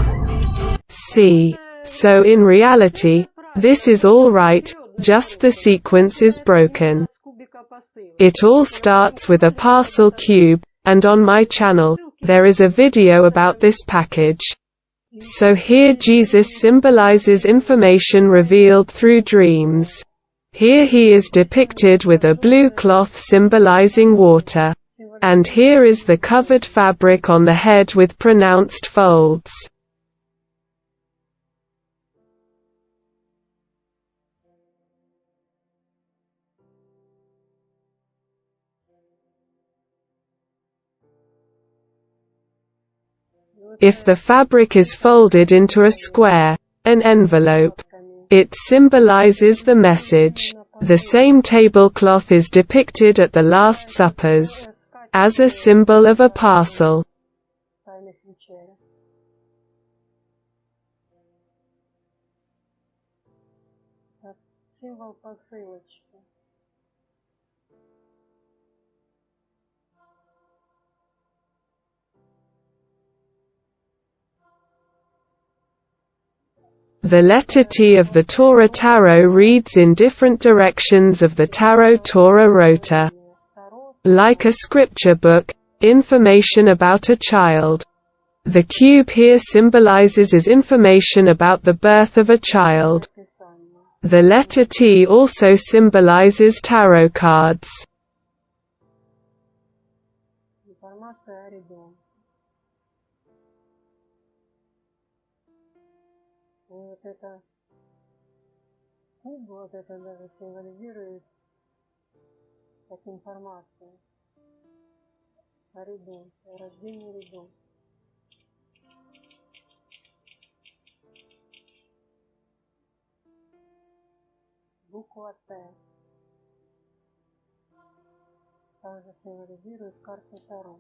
See. So in reality, this is all right, just the sequence is broken. It all starts with a parcel cube, and on my channel, there is a video about this package. So here Jesus symbolizes information revealed through dreams. Here he is depicted with a blue cloth symbolizing water. And here is the covered fabric on the head with pronounced folds. If the fabric is folded into a square, an envelope, it symbolizes the message. The same tablecloth is depicted at the Last Suppers as a symbol of a parcel. The letter T of the Torah tarot reads in different directions of the tarot Torah rota. Like a scripture book, information about a child. The cube here symbolizes is information about the birth of a child. The letter T also symbolizes tarot cards. Как информация о ребенке, о рождении ребенка. Буква Т также символизирует карту Таро.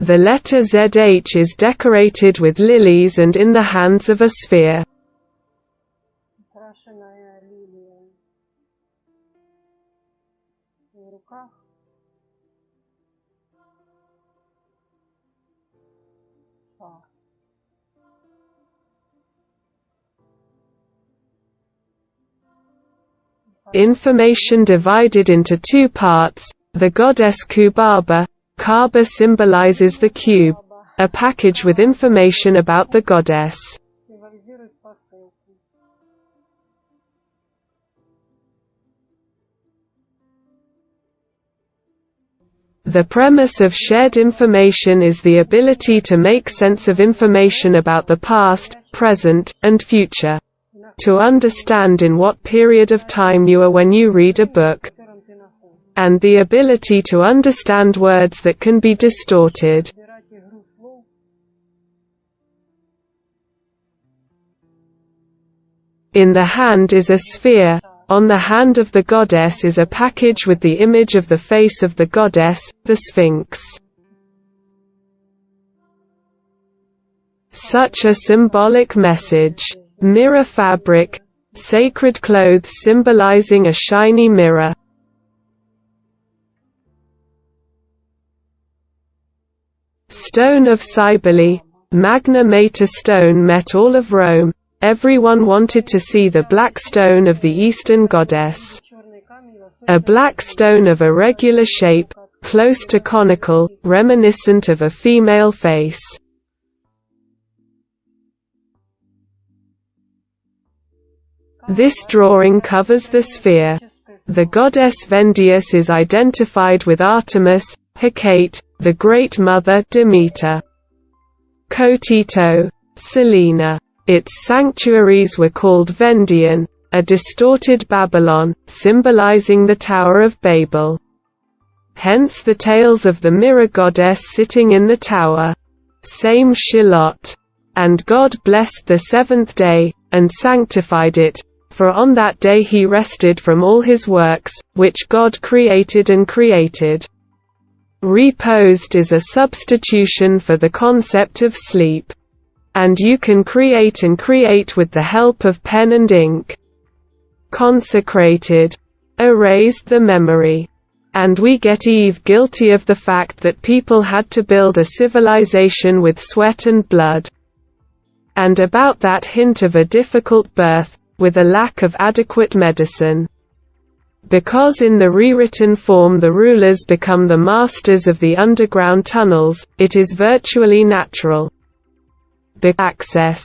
The letter ZH is decorated with lilies and in the hands of a sphere. Украшенная лилия. В руках шар. Information divided into two parts. The goddess Kubaba. Kaaba symbolizes the cube, a package with information about the goddess. The premise of shared information is the ability to make sense of information about the past, present, and future. to understand in what period of time you are when you read a book, and the ability to understand words that can be distorted. In the hand is a sphere. On the hand of the goddess is a package with the image of the face of the goddess, the Sphinx. Such a symbolic message. Mirror fabric. Sacred clothes symbolizing a shiny mirror. Stone of Cybele. Magna Mater stone met all of Rome. Everyone wanted to see the black stone of the Eastern goddess. A black stone of irregular shape, close to conical, reminiscent of a female face. This drawing covers the sphere. The goddess Vendius is identified with Artemis, Hecate, the Great Mother Demeter, Kotito, Selena. Its sanctuaries were called Vendian, a distorted Babylon, symbolizing the Tower of Babel. Hence the tales of the mirror goddess sitting in the tower. Same Shilot. And God blessed the seventh day, and sanctified it, for on that day he rested from all his works, which God created and created. Reposed is a substitution for the concept of sleep. And you can create and create with the help of pen and ink. Consecrated. Erased the memory. And we get Eve guilty of the fact that people had to build a civilization with sweat and blood. And about that hint of a difficult birth, with a lack of adequate medicine. Because in the rewritten form the rulers become the masters of the underground tunnels, it is virtually natural. Access.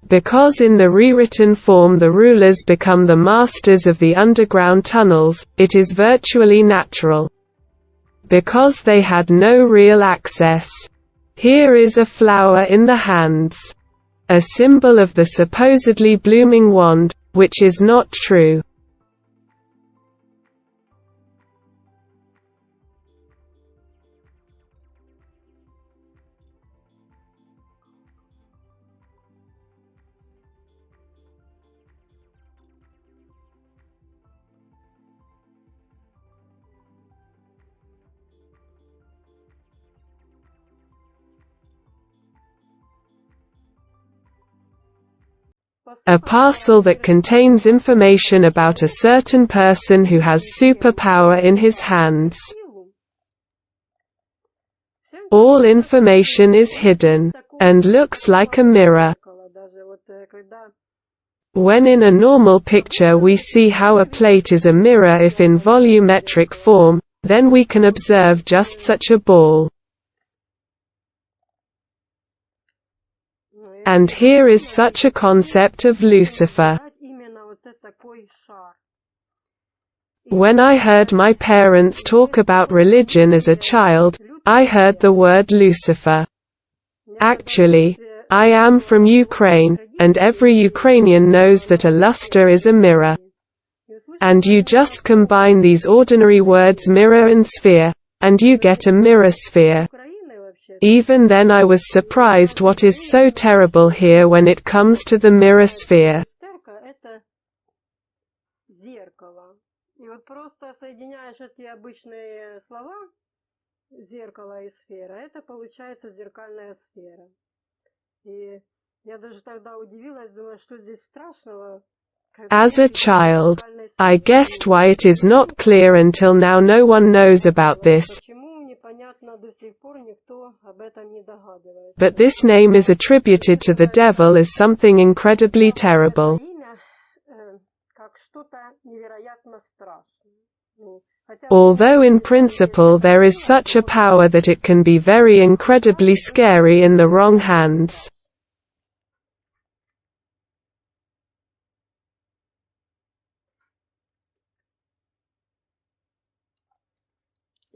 Because in the rewritten form the rulers become the masters of the underground tunnels, it is virtually natural. Because they had no real access. Here is a flower in the hands. A symbol of the supposedly blooming wand, which is not true. A parcel that contains information about a certain person who has superpower in his hands. All information is hidden, and looks like a mirror. When in a normal picture we see how a plate is a mirror if in volumetric form, then we can observe just such a ball. And here is such a concept of Lucifer. When I heard my parents talk about religion as a child, I heard the word Lucifer. Actually, I am from Ukraine, and every Ukrainian knows that a luster is a mirror. And you just combine these ordinary words mirror and sphere, and you get a mirror sphere. Even then I was surprised what is so terrible here when it comes to the mirror sphere. И вот просто соединяешь эти обычные слова, зеркало и сфера, это получается зеркальная сфера. И я даже тогда удивилась, думаю, что здесь страшного. As a child, I guessed why it is not clear until now. No one knows about this, but this name is attributed to the devil as something incredibly terrible. Although in principle there is such a power that it can be very incredibly scary in the wrong hands.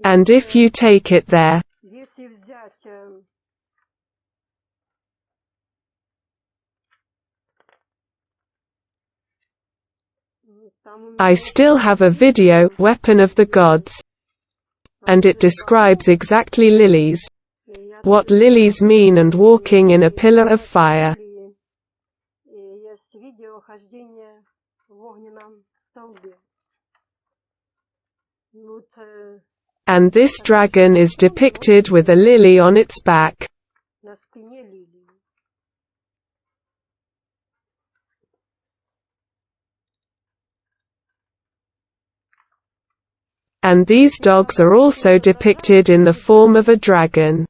And if you take it there, I still have a video, Weapon of the Gods, and it describes exactly lilies, what lilies mean, and walking in a pillar of fire. And this dragon is depicted with a lily on its back. And these dogs are also depicted in the form of a dragon.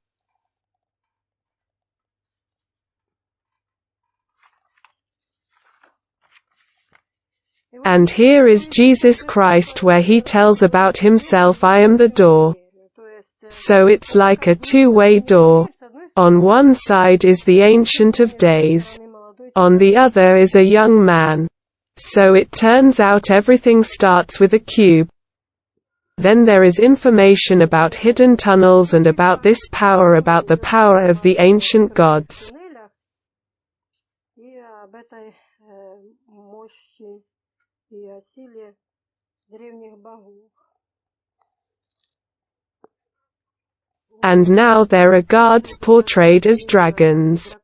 And here is Jesus Christ where he tells about himself, I am the door. So it's like a two-way door. On one side is the Ancient of Days. On the other is a young man. So it turns out everything starts with a cube. Then there is information about hidden tunnels and about this power, about the power of the ancient gods. And now there are gods portrayed as dragons.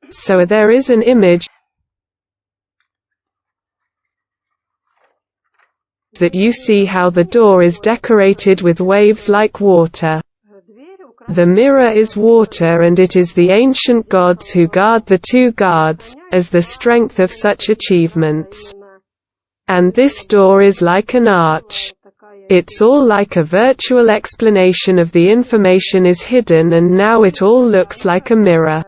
So there is an image that you see how the door is decorated with waves like water. The mirror is water, and it is the ancient gods who guard the two guards, as the strength of such achievements. And this door is like an arch. It's all like a virtual explanation of the information is hidden, and now it all looks like a mirror.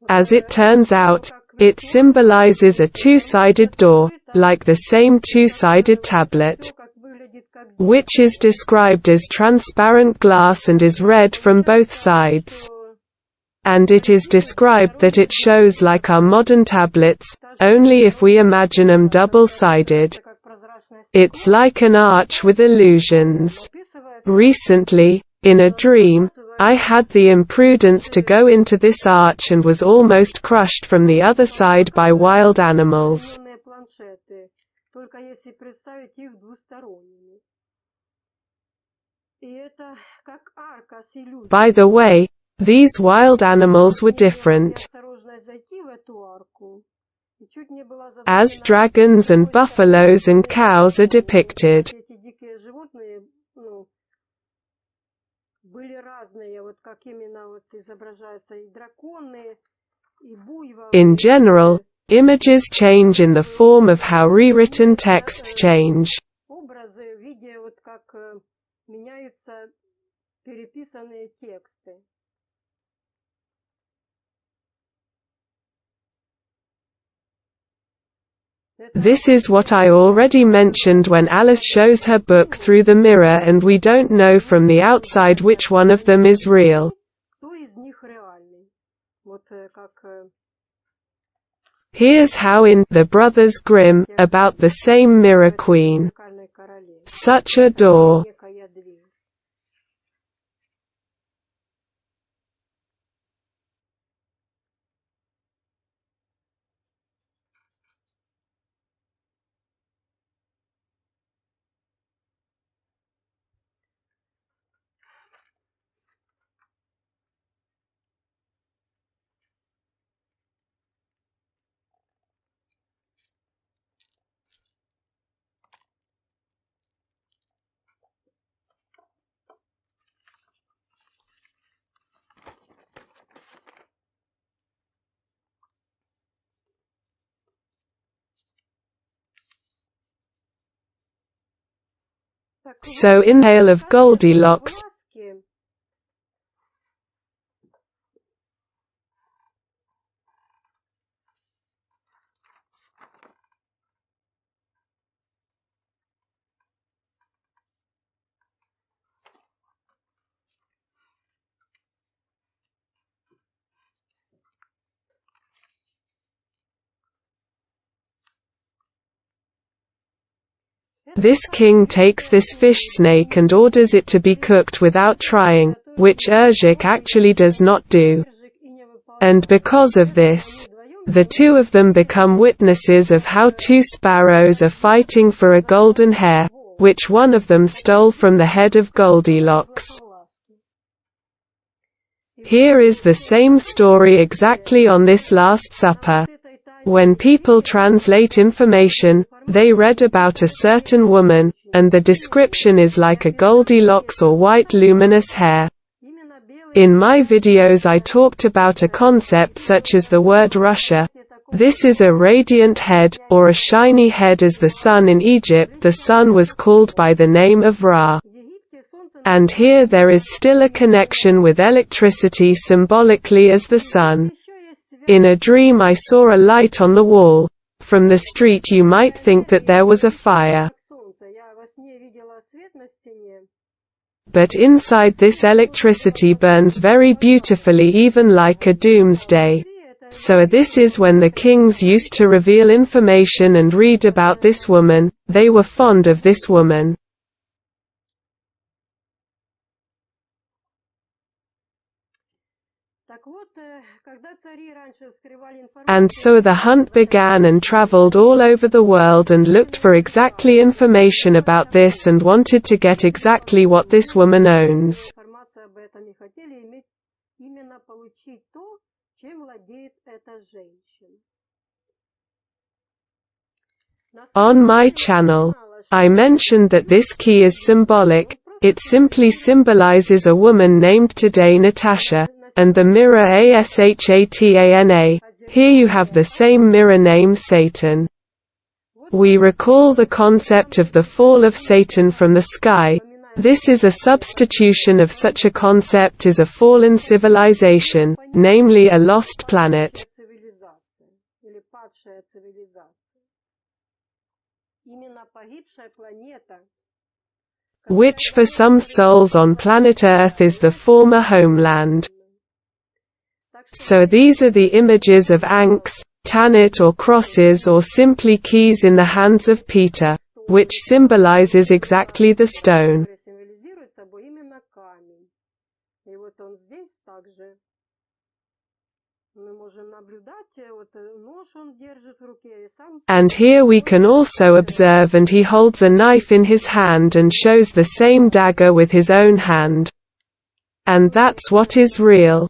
As it turns out, it symbolizes a two-sided door, like the same two-sided tablet, which is described as transparent glass and is read from both sides. And it is described that it shows like our modern tablets, only if we imagine them double-sided. It's like an arch with illusions. Recently, in a dream, I had the imprudence to go into this arch and was almost crushed from the other side by wild animals. By the way, these wild animals were different. As dragons and buffaloes and cows are depicted. In general, images change in the form of how rewritten texts change. This is what I already mentioned when Alice shows her book through the mirror, and we don't know from the outside which one of them is real. Here's how in The Brothers Grimm, about the same mirror queen. Such a door. So in the tale of Goldilocks, this king takes this fish snake and orders it to be cooked without trying, which Erzhik actually does not do. And because of this, the two of them become witnesses of how two sparrows are fighting for a golden hair, which one of them stole from the head of Goldilocks. Here is the same story exactly on this Last Supper. When people translate information, they read about a certain woman, and the description is like a Goldilocks or white luminous hair. In my videos I talked about a concept such as the word Russia. This is a radiant head, or a shiny head, as the sun in Egypt the sun was called by the name of Ra. And here there is still a connection with electricity symbolically as the sun. In a dream I saw a light on the wall. From the street you might think that there was a fire. But inside this electricity burns very beautifully, even like a doomsday. So this is when the kings used to reveal information and read about this woman. They were fond of this woman. And so the hunt began and traveled all over the world and looked for exactly information about this and wanted to get exactly what this woman owns. On my channel, I mentioned that this key is symbolic. It simply symbolizes a woman named today Natasha, and the mirror Ashatana. Here you have the same mirror name Satan. We recall the concept of the fall of Satan from the sky. This is a substitution of such a concept as a fallen civilization, namely a lost planet, which for some souls on planet Earth is the former homeland. So these are the images of ankhs, tanit or crosses, or simply keys in the hands of Peter, which symbolizes exactly the stone. And here we can also observe, and he holds a knife in his hand and shows the same dagger with his own hand. And that's what is real.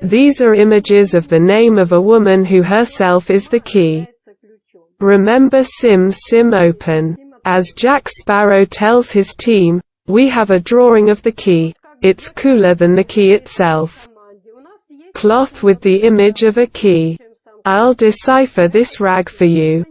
These are images of the name of a woman who herself is the key. Remember Sim Open. As Jack Sparrow tells his team, we have a drawing of the key. It's cooler than the key itself. Cloth with the image of a key. I'll decipher this rag for you.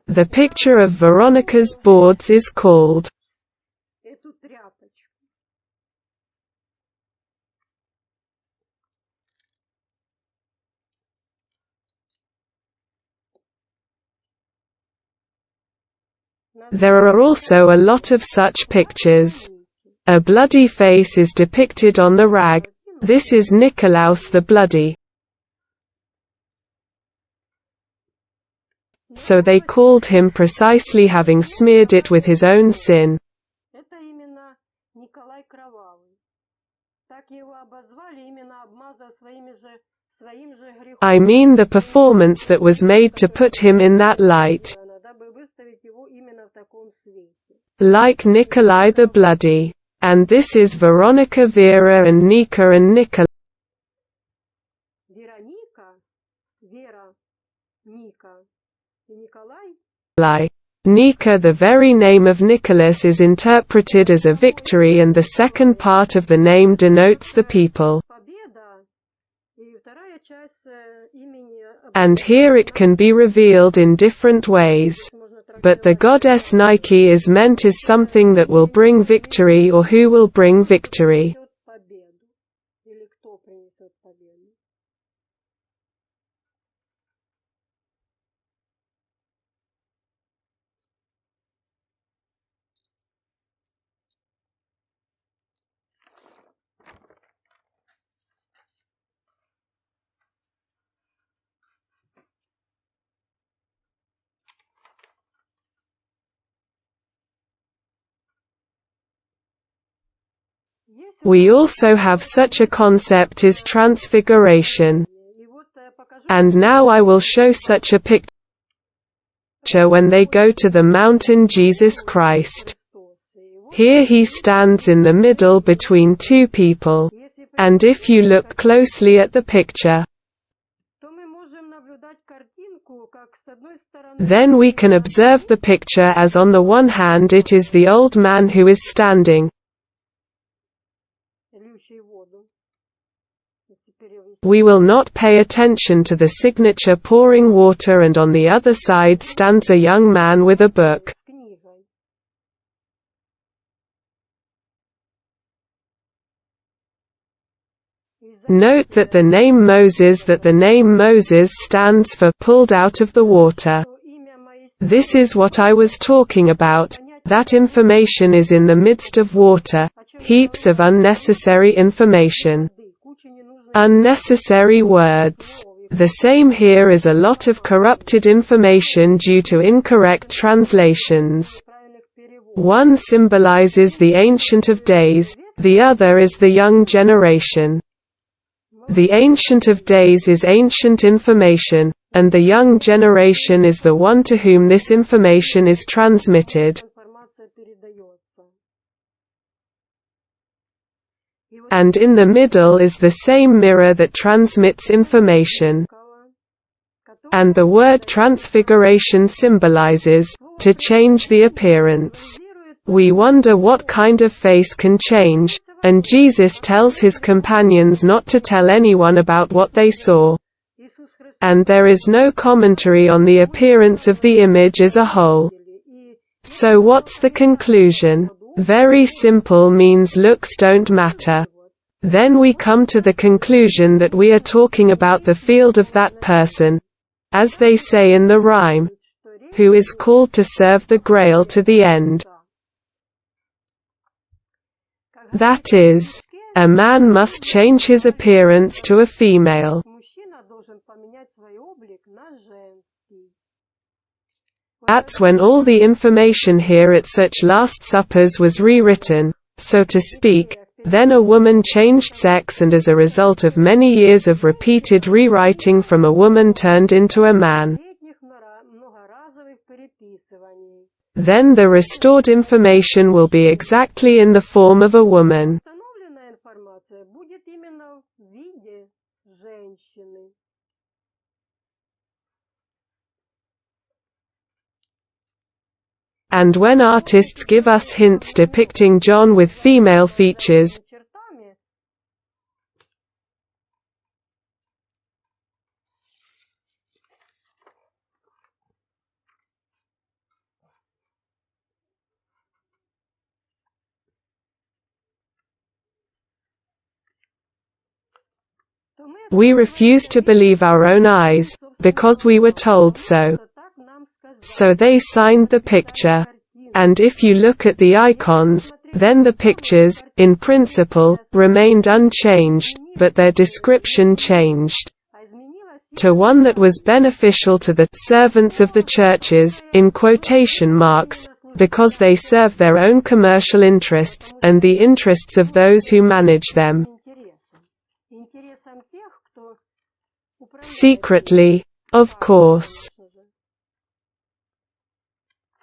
The picture of Veronica's boards is called There are also a lot of such pictures. A bloody face is depicted on the rag. This is Nicolaus the Bloody. So they called him precisely having smeared it with his own sin. I mean the performance that was made to put him in that light. Like Nikolai the Bloody. And this is Veronica, Vera and Nika and Nikolai. Nika, the very name of Nicholas, is interpreted as a victory, and the second part of the name denotes the people. And here it can be revealed in different ways. But the goddess Nike is meant as something that will bring victory, or who will bring victory. We also have such a concept as transfiguration. And now I will show such a picture when they go to the mountain Jesus Christ. Here he stands in the middle between two people. And if you look closely at the picture, then we can observe the picture as on the one hand it is the old man who is standing. We will not pay attention to the signature pouring water, and on the other side stands a young man with a book. Note that the name Moses stands for pulled out of the water. This is what I was talking about. That information is in the midst of water, heaps of unnecessary information. Unnecessary words. The same here is a lot of corrupted information due to incorrect translations. One symbolizes the Ancient of Days, the other is the young generation. The Ancient of Days is ancient information, and the young generation is the one to whom this information is transmitted. And in the middle is the same mirror that transmits information. And the word transfiguration symbolizes, to change the appearance. We wonder what kind of face can change, and Jesus tells his companions not to tell anyone about what they saw. And there is no commentary on the appearance of the image as a whole. So what's the conclusion? Very simple, means looks don't matter. Then we come to the conclusion that we are talking about the field of that person, as they say in the rhyme, who is called to serve the Grail to the end. That is, a man must change his appearance to a female. That's when all the information here at such Last Suppers was rewritten, so to speak. Then a woman changed sex, and as a result of many years of repeated rewriting, from a woman turned into a man. then the restored information will be exactly in the form of a woman. Восстановленная информация будет именно в виде женщины. And when artists give us hints depicting John with female features, Чертами то мы we refuse to believe our own eyes, because we were told so. так нам сказали. So they signed the picture. And if you look at the icons, then the pictures, in principle, remained unchanged, but their description changed А изменилось to one that was beneficial to the servants of the churches, in quotation marks, because they serve their own commercial interests, and the interests of those who manage them. интересам тех, кто управляет. Secretly, of course.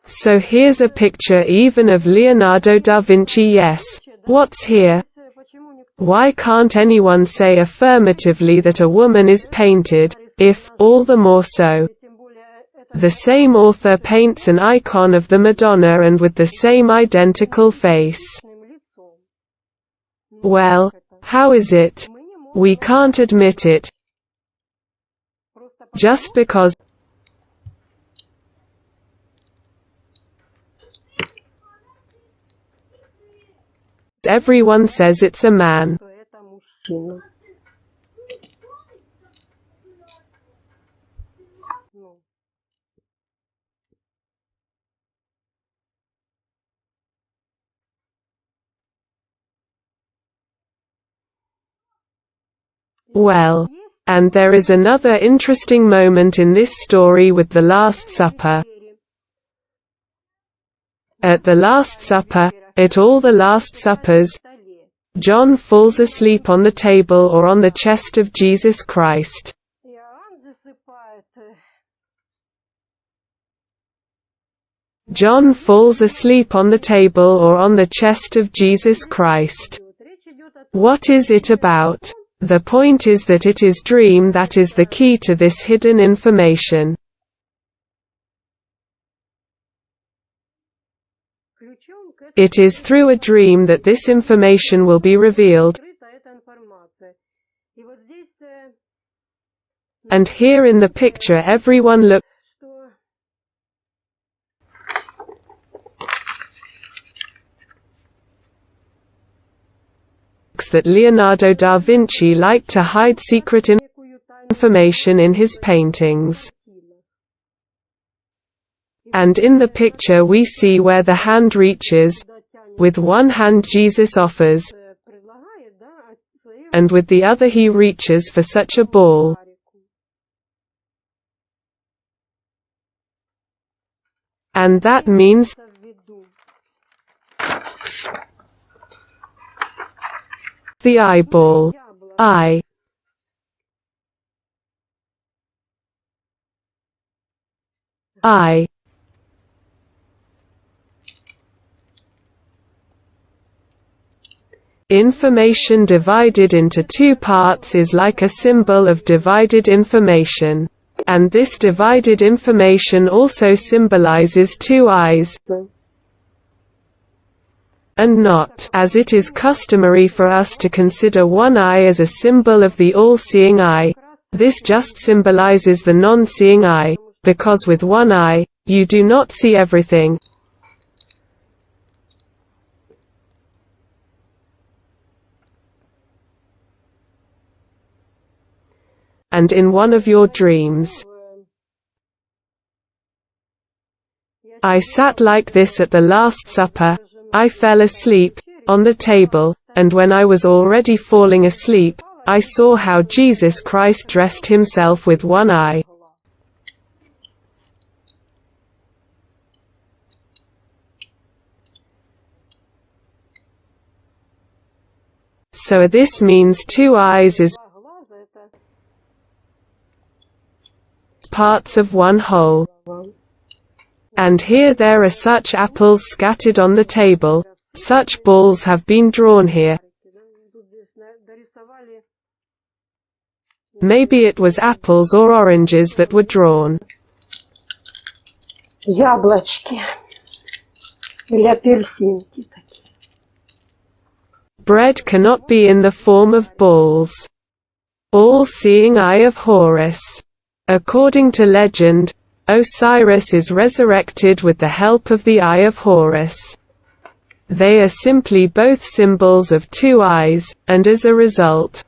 So here's a picture even of Leonardo da Vinci. Yes, what's here? Почему никто Why can't anyone say affirmatively that a woman is painted, if, all the more so, тем более это the same author paints an icon of the Madonna and with the same identical face? лицом? Well, how is it? Мы не можем We can't admit it, просто just because everyone says it's a man. что это мужчина. Ну, Well, and there is another interesting moment in this story with the Last Supper. At the Last Supper, at all the Last Suppers, John falls asleep on the table or on the chest of Jesus Christ. Иоанн засыпает. John falls asleep on the table or on the chest of Jesus Christ. Вот речь идет о том, What is it about? The point is that it is dream that is the key to this hidden information. ключом к этому It is through a dream that this information will be revealed, скрыта эта информация. И вот здесь, and here in the picture everyone looks что that Leonardo da Vinci liked to hide secret некую тайну information in his paintings. стиля. And in the picture we see where the hand reaches, Когда тянет, with one hand Jesus offers, предлагает, да, от своей and with the other he reaches for such a ball. шарику. And that means Это в виду. the eyeball. Дьявола. Eye. Eye. Information divided into two parts is like a symbol of divided information. And this divided information also symbolizes two eyes, and not, as it is customary for us to consider one eye as a symbol of the all-seeing eye. This just symbolizes the non-seeing eye, because with one eye, you do not see everything. And in one of your dreams, I sat like this at the Last Supper, I fell asleep, on the table, and when I was already falling asleep, I saw how Jesus Christ dressed himself with one eye. So this means two eyes is Два глаза это parts of one whole. And here there are such apples scattered on the table, such balls have been drawn here. Maybe it was apples or oranges that were drawn. Яблочки. Или апельсинки такие. Bread cannot be in the form of balls. All-seeing eye of Horus. According to legend, Osiris is resurrected with the help of the eye of Horus. They are simply both symbols of two eyes, and as a result,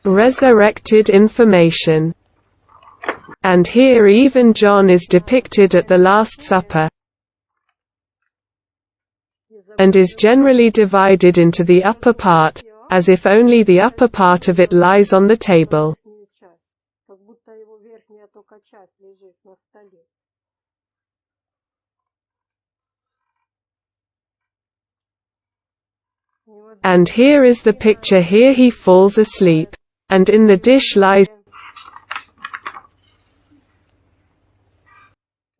resurrected information. And here even John is depicted at the Last Supper, and is generally divided into the upper part, as if only the upper part of it lies on the table. And here is the picture. Here he falls asleep, and in the dish lies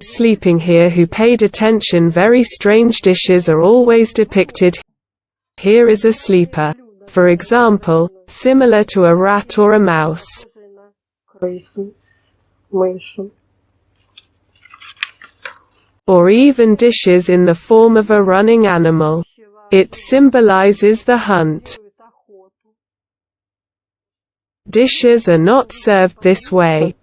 sleeping here. Who paid attention, very strange dishes are always depicted. Here is a sleeper, for example, similar to a rat or a mouse. Or even dishes in the form of a running animal. It symbolizes the hunt. Dishes are not served this way.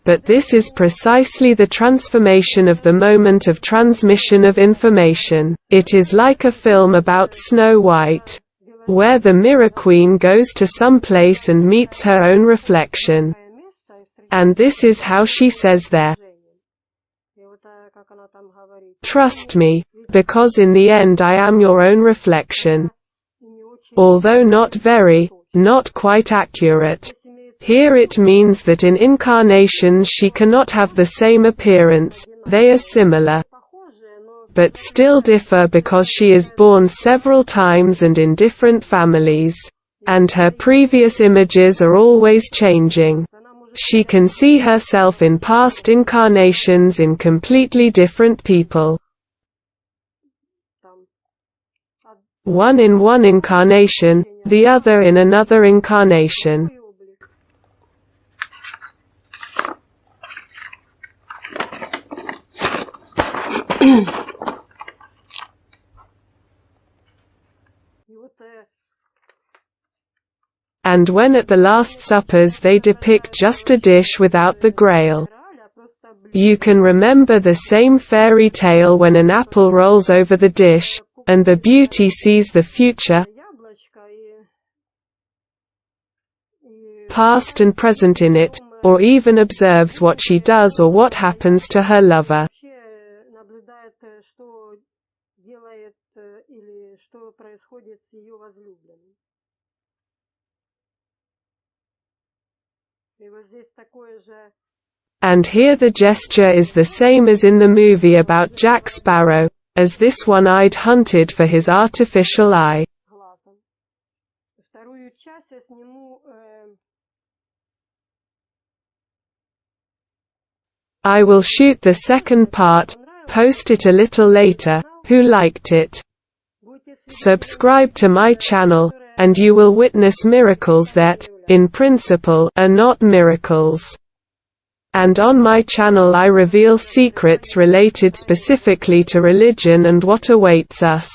But this is precisely the transformation of the moment of transmission of information. It is like a film about Snow White, where the Mirror Queen goes to some place and meets her own reflection. And this is how she says there, "Trust me, because in the end I am your own reflection." Although not quite accurate. Here it means that in incarnations she cannot have the same appearance, they are similar, but still differ because she is born several times and in different families, and her previous images are always changing. She can see herself in past incarnations in completely different people. One in one incarnation, the other in another incarnation. And when at the Last Suppers they depict just a dish without the grail. You can remember the same fairy tale when an apple rolls over the dish, and the beauty sees the future, past and present in it, or even observes what she does or what happens to her lover. And here the gesture is the same as in the movie about Jack Sparrow, as this one-eyed hunted for his artificial eye. I will shoot the second part, post it a little later. Who liked it? Subscribe to my channel, and you will witness miracles that, in principle, are not miracles. And on my channel I reveal secrets related specifically to religion and what awaits us.